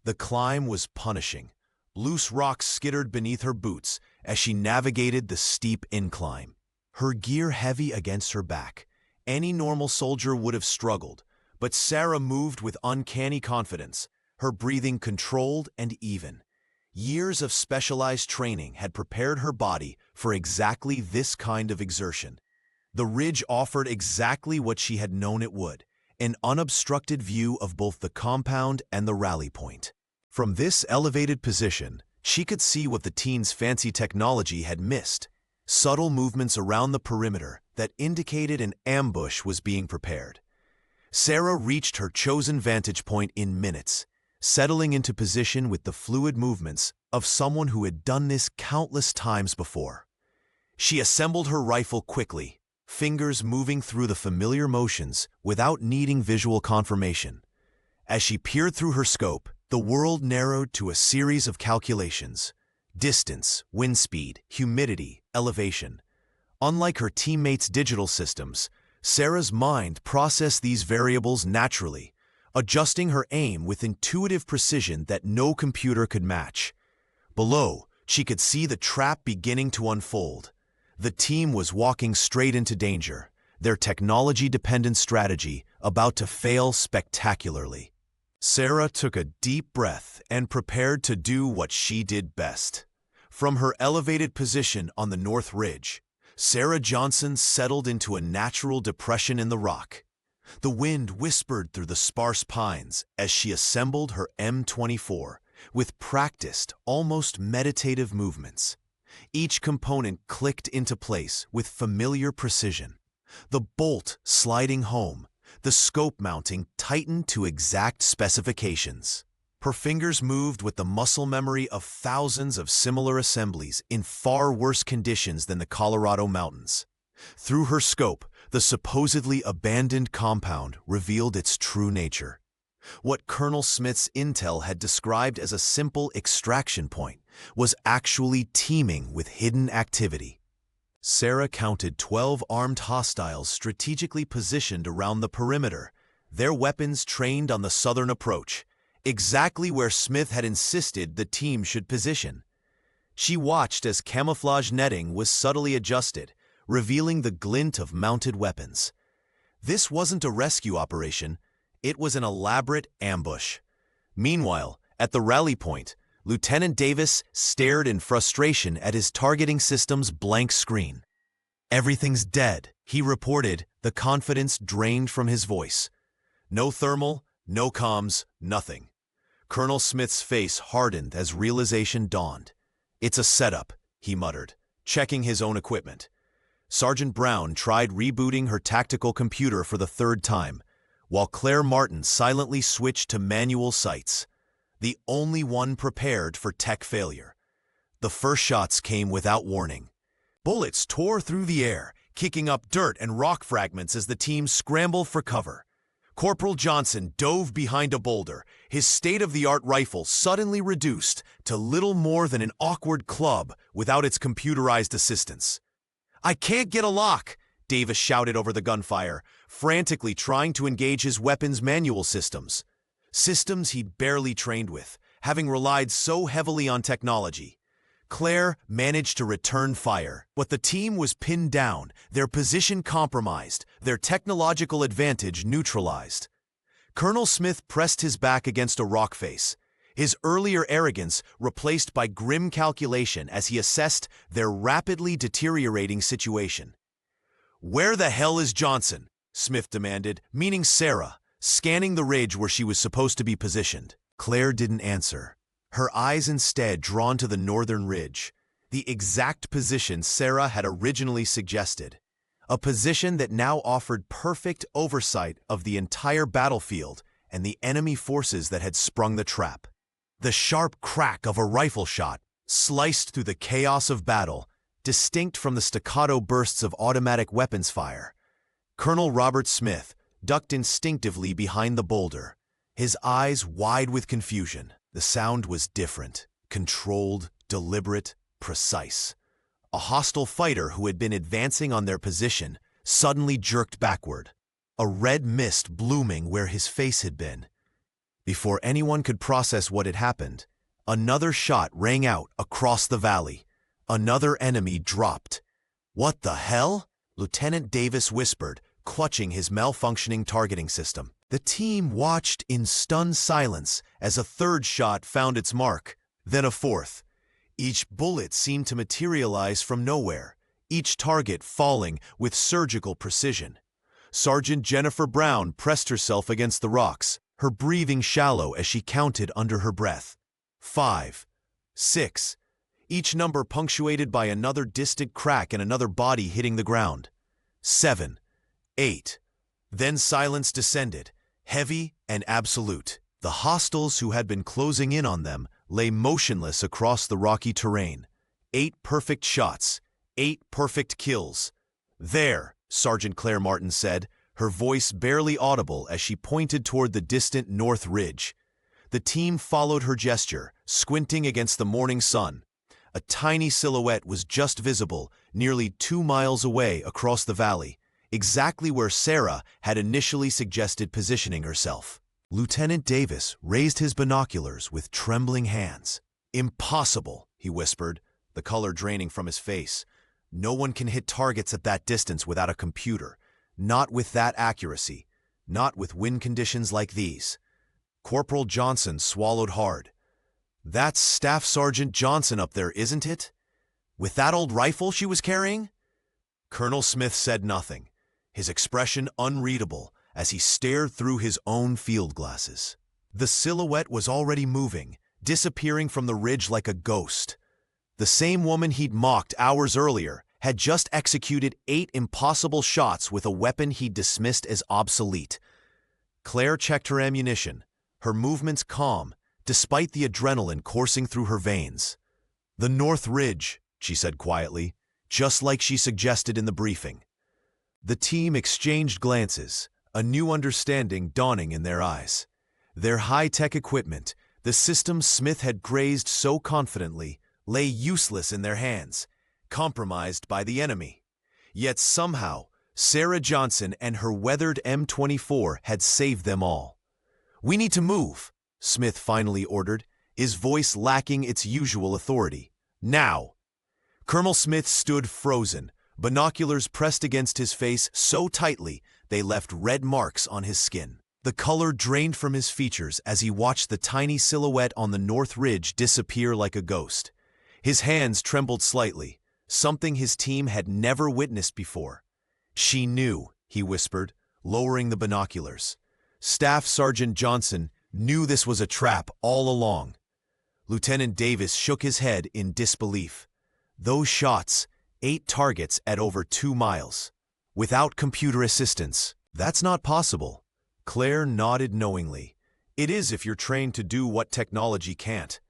The climb was punishing. Loose rocks skittered beneath her boots as she navigated the steep incline. Her gear heavy against her back, any normal soldier would have struggled, but Sarah moved with uncanny confidence, her breathing controlled and even. Years of specialized training had prepared her body for exactly this kind of exertion. The ridge offered exactly what she had known it would, an unobstructed view of both the compound and the rally point. From this elevated position, she could see what the team's fancy technology had missed, subtle movements around the perimeter that indicated an ambush was being prepared. Sarah reached her chosen vantage point in minutes, settling into position with the fluid movements of someone who had done this countless times before. She assembled her rifle quickly, fingers moving through the familiar motions without needing visual confirmation. As she peered through her scope, the world narrowed to a series of calculations: distance, wind speed, humidity, elevation. Unlike her teammates' digital systems, Sarah's mind processed these variables naturally, adjusting her aim with intuitive precision that no computer could match. Below, she could see the trap beginning to unfold. The team was walking straight into danger, their technology-dependent strategy about to fail spectacularly. Sarah took a deep breath and prepared to do what she did best. From her elevated position on the North Ridge, Sarah Johnson settled into a natural depression in the rock. The wind whispered through the sparse pines as she assembled her M24 with practiced, almost meditative movements. Each component clicked into place with familiar precision. The bolt sliding home, the scope mounting tightened to exact specifications. Her fingers moved with the muscle memory of thousands of similar assemblies in far worse conditions than the Colorado mountains. Through her scope, the supposedly abandoned compound revealed its true nature. What Colonel Smith's intel had described as a simple extraction point was actually teeming with hidden activity. Sarah counted 12 armed hostiles strategically positioned around the perimeter, their weapons trained on the southern approach, exactly where Smith had insisted the team should position. She watched as camouflage netting was subtly adjusted, revealing the glint of mounted weapons. This wasn't a rescue operation, it was an elaborate ambush. Meanwhile, at the rally point, Lieutenant Davis stared in frustration at his targeting system's blank screen. "Everything's dead," he reported, the confidence drained from his voice. "No thermal, no comms, nothing." Colonel Smith's face hardened as realization dawned. "It's a setup," he muttered, checking his own equipment. Sergeant Brown tried rebooting her tactical computer for the third time, while Claire Martin silently switched to manual sights, the only one prepared for tech failure. The first shots came without warning. Bullets tore through the air, kicking up dirt and rock fragments as the team scrambled for cover. Corporal Johnson dove behind a boulder, his state-of-the-art rifle suddenly reduced to little more than an awkward club without its computerized assistance. "I can't get a lock," Davis shouted over the gunfire, frantically trying to engage his weapon's manual systems. Systems he'd barely trained with, having relied so heavily on technology. Claire managed to return fire, but the team was pinned down, their position compromised, their technological advantage neutralized. Colonel Smith pressed his back against a rock face, his earlier arrogance replaced by grim calculation as he assessed their rapidly deteriorating situation. "Where the hell is Johnson?" Smith demanded, meaning Sarah, scanning the ridge where she was supposed to be positioned. Claire didn't answer, her eyes instead drawn to the northern ridge, the exact position Sarah had originally suggested, a position that now offered perfect oversight of the entire battlefield and the enemy forces that had sprung the trap. The sharp crack of a rifle shot sliced through the chaos of battle, distinct from the staccato bursts of automatic weapons fire. Colonel Robert Smith ducked instinctively behind the boulder, his eyes wide with confusion. The sound was different, controlled, deliberate, precise. A hostile fighter who had been advancing on their position suddenly jerked backward, a red mist blooming where his face had been. Before anyone could process what had happened, another shot rang out across the valley. Another enemy dropped. "What the hell?" Lieutenant Davis whispered, clutching his malfunctioning targeting system. The team watched in stunned silence as a third shot found its mark, then a fourth. Each bullet seemed to materialize from nowhere, each target falling with surgical precision. Sergeant Jennifer Brown pressed herself against the rocks, her breathing shallow as she counted under her breath. 5, 6, each number punctuated by another distant crack and another body hitting the ground. 7, 8. Then silence descended, heavy and absolute. The hostiles who had been closing in on them lay motionless across the rocky terrain. 8 perfect shots, 8 perfect kills. "There," Sergeant Claire Martin said, her voice barely audible as she pointed toward the distant North Ridge. The team followed her gesture, squinting against the morning sun. A tiny silhouette was just visible, nearly 2 miles away across the valley, exactly where Sarah had initially suggested positioning herself. Lieutenant Davis raised his binoculars with trembling hands. "Impossible," he whispered, the color draining from his face. "No one can hit targets at that distance without a computer. Not with that accuracy. Not with wind conditions like these." Corporal Johnson swallowed hard. "That's Staff Sergeant Johnson up there, isn't it? With that old rifle she was carrying?" Colonel Smith said nothing, his expression unreadable as he stared through his own field glasses. The silhouette was already moving, disappearing from the ridge like a ghost. The same woman he'd mocked hours earlier had just executed 8 impossible shots with a weapon he'd dismissed as obsolete. Claire checked her ammunition, her movements calm, despite the adrenaline coursing through her veins. "The North Ridge," she said quietly, just like she suggested in the briefing. The team exchanged glances, a new understanding dawning in their eyes. Their high-tech equipment, the system Smith had grazed so confidently, lay useless in their hands, compromised by the enemy. Yet somehow, Sarah Johnson and her weathered M24 had saved them all. "We need to move," Smith finally ordered, his voice lacking its usual authority. "Now!" Colonel Smith stood frozen, binoculars pressed against his face so tightly they left red marks on his skin. The color drained from his features as he watched the tiny silhouette on the North Ridge disappear like a ghost. His hands trembled slightly, something his team had never witnessed before. "She knew," he whispered, lowering the binoculars. "Staff Sergeant Johnson knew this was a trap all along." Lieutenant Davis shook his head in disbelief. "Those shots, 8 targets at over 2 miles. Without computer assistance, that's not possible." Claire nodded knowingly. "It is if you're trained to do what technology can't."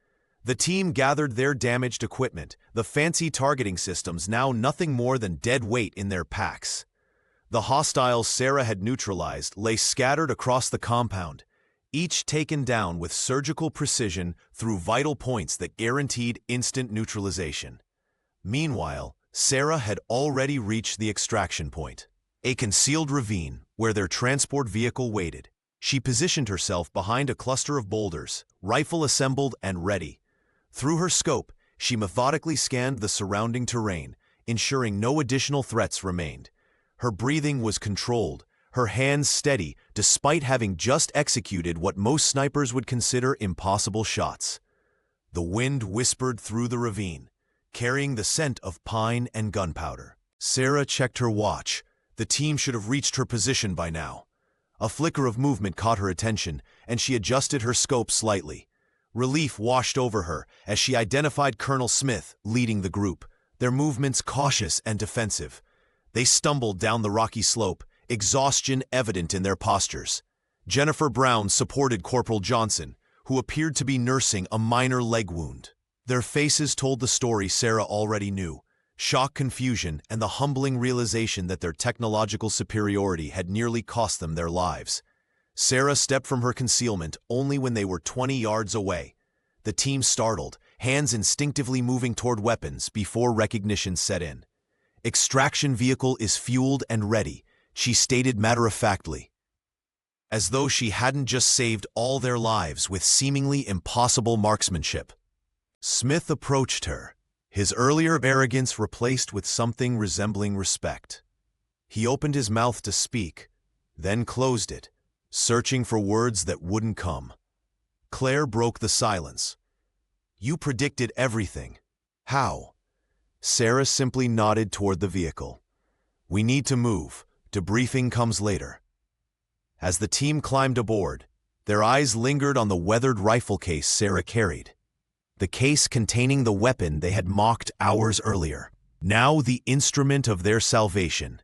The team gathered their damaged equipment, the fancy targeting systems now nothing more than dead weight in their packs. The hostiles Sarah had neutralized lay scattered across the compound, each taken down with surgical precision through vital points that guaranteed instant neutralization. Meanwhile, Sarah had already reached the extraction point, a concealed ravine where their transport vehicle waited. She positioned herself behind a cluster of boulders, rifle assembled and ready. Through her scope, she methodically scanned the surrounding terrain, ensuring no additional threats remained. Her breathing was controlled, her hands steady despite having just executed what most snipers would consider impossible shots. The wind whispered through the ravine, carrying the scent of pine and gunpowder. Sarah checked her watch. The team should have reached her position by now. A flicker of movement caught her attention, and she adjusted her scope slightly. Relief washed over her as she identified Colonel Smith leading the group, their movements cautious and defensive. They stumbled down the rocky slope, exhaustion evident in their postures. Jennifer Brown supported Corporal Johnson, who appeared to be nursing a minor leg wound. Their faces told the story Sarah already knew: shock, confusion, and the humbling realization that their technological superiority had nearly cost them their lives. Sarah stepped from her concealment only when they were 20 yards away. The team startled, hands instinctively moving toward weapons before recognition set in. "Extraction vehicle is fueled and ready," she stated matter-of-factly, as though she hadn't just saved all their lives with seemingly impossible marksmanship. Smith approached her, his earlier arrogance replaced with something resembling respect. He opened his mouth to speak, then closed it, searching for words that wouldn't come. Claire broke the silence. "You predicted everything. How?" Sarah simply nodded toward the vehicle. "We need to move. Debriefing comes later." As the team climbed aboard, their eyes lingered on the weathered rifle case Sarah carried. The case containing the weapon they had mocked hours earlier, now the instrument of their salvation.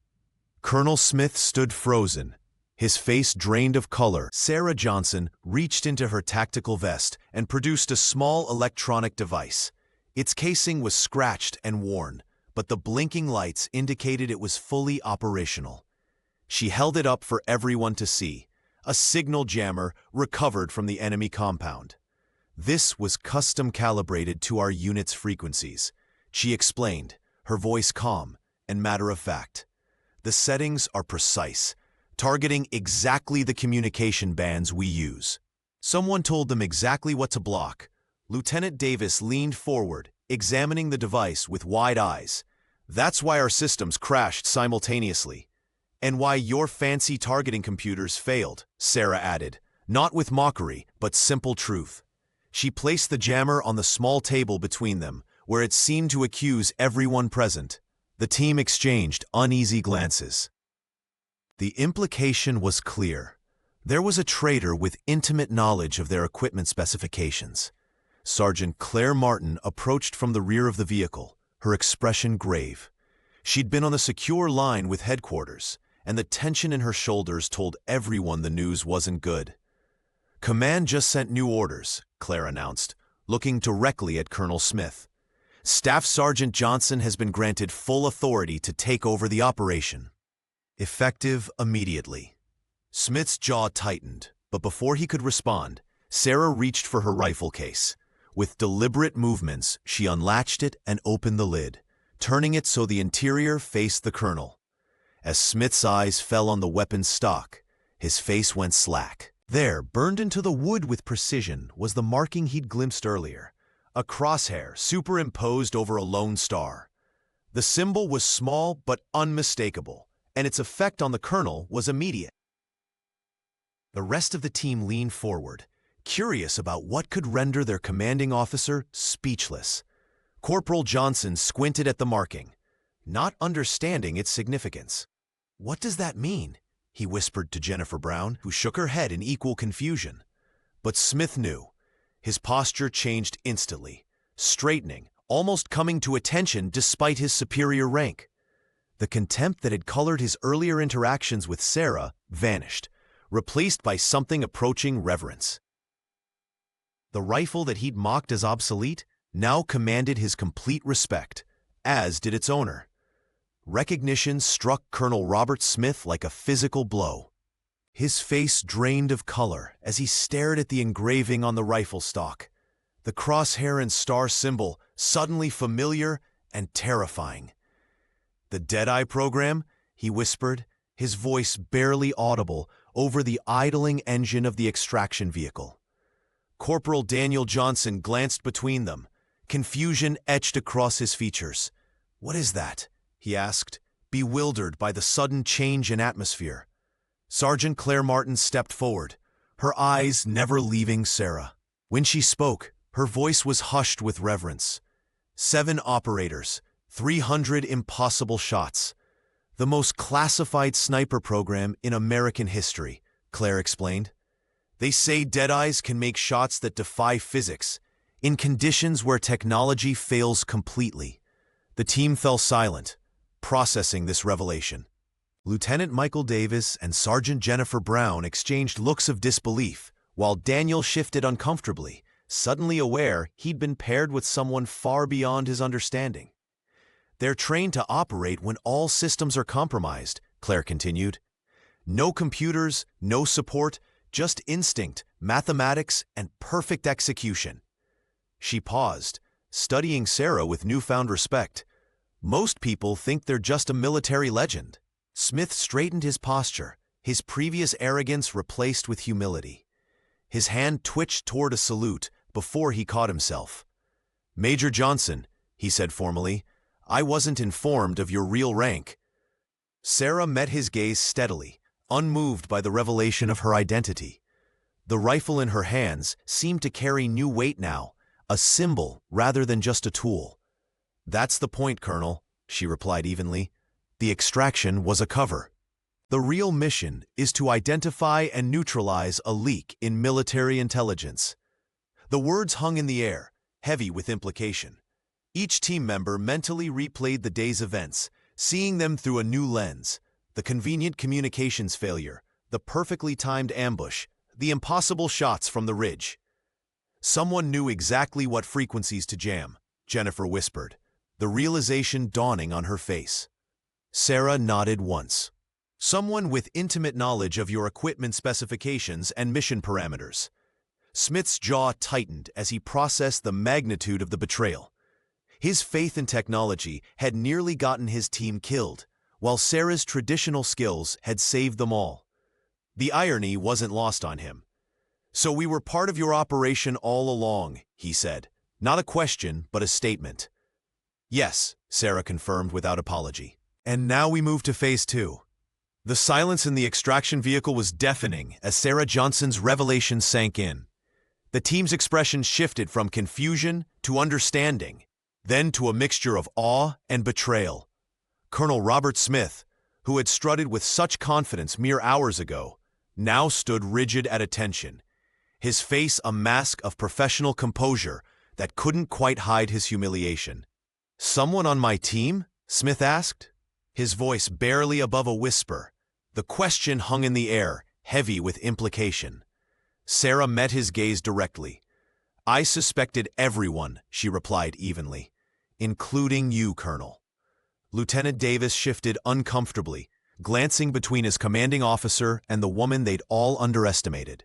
Colonel Smith stood frozen, his face drained of color. Sarah Johnson reached into her tactical vest and produced a small electronic device. Its casing was scratched and worn, but the blinking lights indicated it was fully operational. She held it up for everyone to see, a signal jammer recovered from the enemy compound. "This was custom calibrated to our unit's frequencies," she explained, her voice calm and matter-of-fact. "The settings are precise, targeting exactly the communication bands we use." Someone told them exactly what to block. Lieutenant Davis leaned forward, examining the device with wide eyes. "That's why our systems crashed simultaneously. And why your fancy targeting computers failed," Sarah added, not with mockery, but simple truth. She placed the jammer on the small table between them, where it seemed to accuse everyone present. The team exchanged uneasy glances. The implication was clear. There was a traitor with intimate knowledge of their equipment specifications. Sergeant Claire Martin approached from the rear of the vehicle, her expression grave. She'd been on the secure line with headquarters, and the tension in her shoulders told everyone the news wasn't good. "Command just sent new orders," Claire announced, looking directly at Colonel Smith. "Staff Sergeant Johnson has been granted full authority to take over the operation. Effective immediately." Smith's jaw tightened, but before he could respond, Sarah reached for her rifle case. With deliberate movements, she unlatched it and opened the lid, turning it so the interior faced the colonel. As Smith's eyes fell on the weapon's stock, his face went slack. There, burned into the wood with precision, was the marking he'd glimpsed earlier, a crosshair superimposed over a lone star. The symbol was small but unmistakable, and its effect on the colonel was immediate. The rest of the team leaned forward, curious about what could render their commanding officer speechless. Corporal Johnson squinted at the marking, not understanding its significance. "What does that mean?" he whispered to Jennifer Brown, who shook her head in equal confusion. But Smith knew. His posture changed instantly, straightening, almost coming to attention despite his superior rank. The contempt that had colored his earlier interactions with Sarah vanished, replaced by something approaching reverence. The rifle that he'd mocked as obsolete now commanded his complete respect, as did its owner. Recognition struck Colonel Robert Smith like a physical blow. His face drained of color as he stared at the engraving on the rifle stock. The crosshair and star symbol, suddenly familiar and terrifying. "The Deadeye program?" he whispered, his voice barely audible over the idling engine of the extraction vehicle. Corporal Daniel Johnson glanced between them, confusion etched across his features. "What is that?" he asked, bewildered by the sudden change in atmosphere. Sergeant Claire Martin stepped forward, her eyes never leaving Sarah. When she spoke, her voice was hushed with reverence. 7 operators, 300 impossible shots. The most classified sniper program in American history, Claire explained. "They say Deadeyes can make shots that defy physics, in conditions where technology fails completely." The team fell silent, processing this revelation. Lieutenant Michael Davis and Sergeant Jennifer Brown exchanged looks of disbelief, while Daniel shifted uncomfortably, suddenly aware he'd been paired with someone far beyond his understanding. "They're trained to operate when all systems are compromised," Claire continued. "No computers, no support, just instinct, mathematics, and perfect execution." She paused, studying Sarah with newfound respect. "Most people think they're just a military legend." Smith straightened his posture, his previous arrogance replaced with humility. His hand twitched toward a salute before he caught himself. "Major Johnson," he said formally, "I wasn't informed of your real rank." Sarah met his gaze steadily, unmoved by the revelation of her identity. The rifle in her hands seemed to carry new weight now, a symbol rather than just a tool. "That's the point, Colonel," she replied evenly. "The extraction was a cover. The real mission is to identify and neutralize a leak in military intelligence." The words hung in the air, heavy with implication. Each team member mentally replayed the day's events, seeing them through a new lens: the convenient communications failure, the perfectly timed ambush, the impossible shots from the ridge. "Someone knew exactly what frequencies to jam," Jennifer whispered, the realization dawning on her face. Sarah nodded once. "Someone with intimate knowledge of your equipment specifications and mission parameters." Smith's jaw tightened as he processed the magnitude of the betrayal. His faith in technology had nearly gotten his team killed, while Sarah's traditional skills had saved them all. The irony wasn't lost on him. "So we were part of your operation all along," he said. Not a question, but a statement. "Yes," Sarah confirmed without apology. "And now we move to Phase 2. The silence in the extraction vehicle was deafening as Sarah Johnson's revelation sank in. The team's expression shifted from confusion to understanding, then to a mixture of awe and betrayal. Colonel Robert Smith, who had strutted with such confidence mere hours ago, now stood rigid at attention, his face a mask of professional composure that couldn't quite hide his humiliation. "Someone on my team?" Smith asked, his voice barely above a whisper. The question hung in the air, heavy with implication. Sarah met his gaze directly. "I suspected everyone," she replied evenly, "including you, Colonel." Lieutenant Davis shifted uncomfortably, glancing between his commanding officer and the woman they'd all underestimated.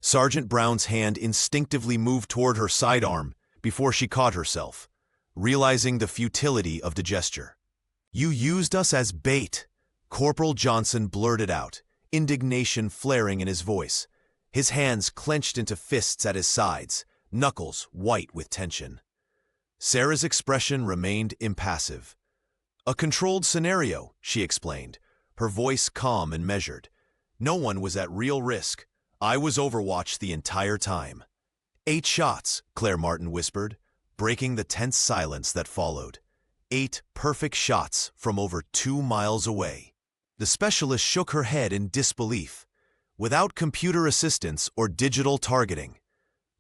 Sergeant Brown's hand instinctively moved toward her sidearm before she caught herself, realizing the futility of the gesture. "You used us as bait," Corporal Johnson blurted out, indignation flaring in his voice. His hands clenched into fists at his sides, knuckles white with tension. Sarah's expression remained impassive. "A controlled scenario," she explained, her voice calm and measured. "No one was at real risk. I was Overwatch the entire time." 8 shots, Claire Martin whispered, breaking the tense silence that followed. 8 perfect shots from over 2 miles away. The specialist shook her head in disbelief. Without computer assistance or digital targeting.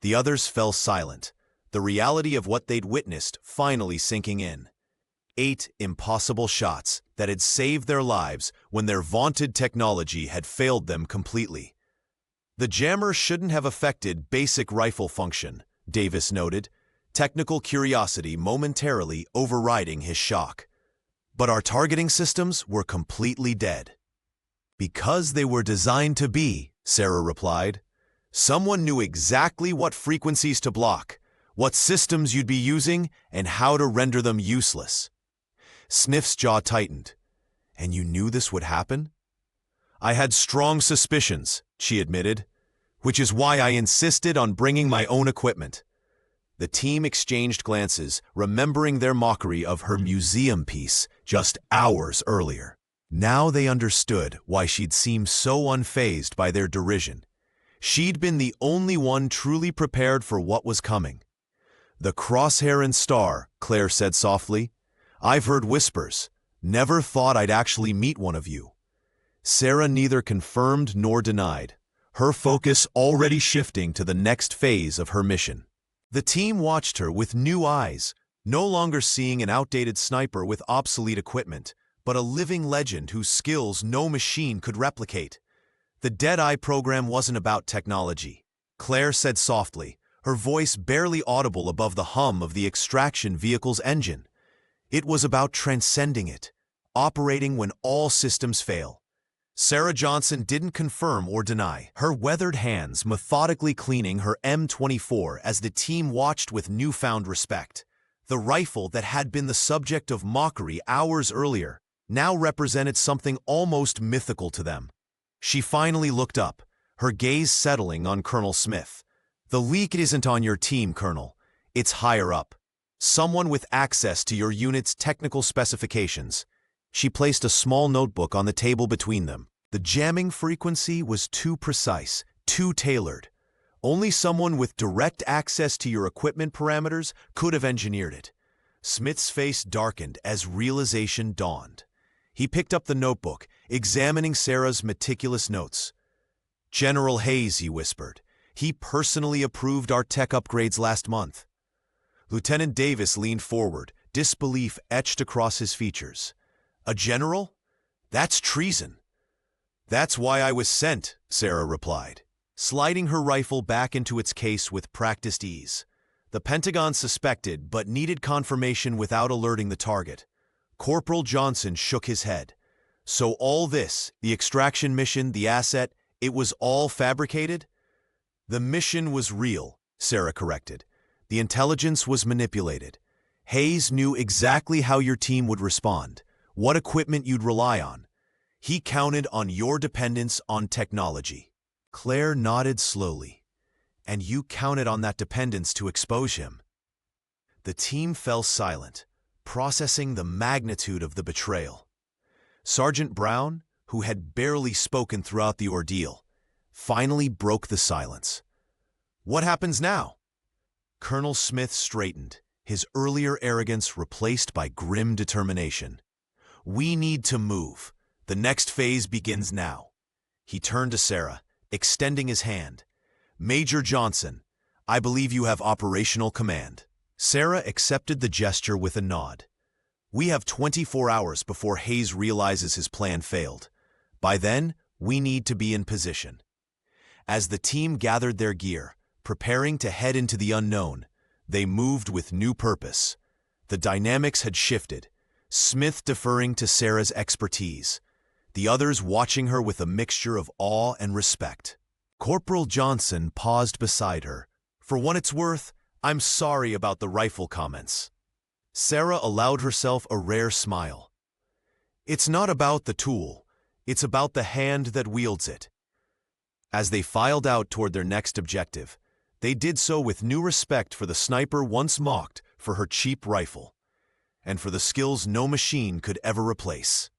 The others fell silent, the reality of what they'd witnessed finally sinking in. 8 impossible shots that had saved their lives when their vaunted technology had failed them completely. "The jammer shouldn't have affected basic rifle function," Davis noted, technical curiosity momentarily overriding his shock. "But our targeting systems were completely dead." "Because they were designed to be," Sarah replied. "Someone knew exactly what frequencies to block, what systems you'd be using, and how to render them useless." Smith's jaw tightened. "And you knew this would happen?" "I had strong suspicions," she admitted, "which is why I insisted on bringing my own equipment." The team exchanged glances, remembering their mockery of her museum piece just hours earlier. Now they understood why she'd seemed so unfazed by their derision. She'd been the only one truly prepared for what was coming. "The crosshair and star," Claire said softly. "I've heard whispers. Never thought I'd actually meet one of you." Sarah neither confirmed nor denied, her focus already shifting to the next phase of her mission. The team watched her with new eyes, no longer seeing an outdated sniper with obsolete equipment, but a living legend whose skills no machine could replicate. The Deadeye program wasn't about technology. Claire said softly, her voice barely audible above the hum of the extraction vehicle's engine. It was about transcending it, operating when all systems fail. Sarah Johnson didn't confirm or deny, her weathered hands methodically cleaning her M24 as the team watched with newfound respect. The rifle that had been the subject of mockery hours earlier now represented something almost mythical to them. She finally looked up, her gaze settling on Colonel Smith. "The leak isn't on your team, Colonel. It's higher up. Someone with access to your unit's technical specifications." She placed a small notebook on the table between them. The jamming frequency was too precise, too tailored. Only someone with direct access to your equipment parameters could have engineered it. Smith's face darkened as realization dawned. He picked up the notebook, examining Sarah's meticulous notes. "General Hayes," he whispered. "He personally approved our tech upgrades last month." Lieutenant Davis leaned forward, disbelief etched across his features. "A general? That's treason." "That's why I was sent," Sarah replied, sliding her rifle back into its case with practiced ease. The Pentagon suspected but needed confirmation without alerting the target. Corporal Johnson shook his head. "So all this, the extraction mission, the asset, it was all fabricated?" "The mission was real," Sarah corrected. "The intelligence was manipulated. Hayes knew exactly how your team would respond, what equipment you'd rely on. He counted on your dependence on technology." Claire nodded slowly. "And you counted on that dependence to expose him." The team fell silent, processing the magnitude of the betrayal. Sergeant Brown, who had barely spoken throughout the ordeal, finally broke the silence. "What happens now?" Colonel Smith straightened, his earlier arrogance replaced by grim determination. "We need to move. The next phase begins now." He turned to Sarah, extending his hand. "Major Johnson, I believe you have operational command." Sarah accepted the gesture with a nod. "We have 24 hours before Hayes realizes his plan failed. By then, we need to be in position." As the team gathered their gear, preparing to head into the unknown, they moved with new purpose. The dynamics had shifted, Smith deferring to Sarah's expertise, the others watching her with a mixture of awe and respect. Corporal Johnson paused beside her. "For what it's worth, I'm sorry about the rifle comments." Sarah allowed herself a rare smile. "It's not about the tool, it's about the hand that wields it." As they filed out toward their next objective, they did so with new respect for the sniper once mocked for her cheap rifle, and for the skills no machine could ever replace.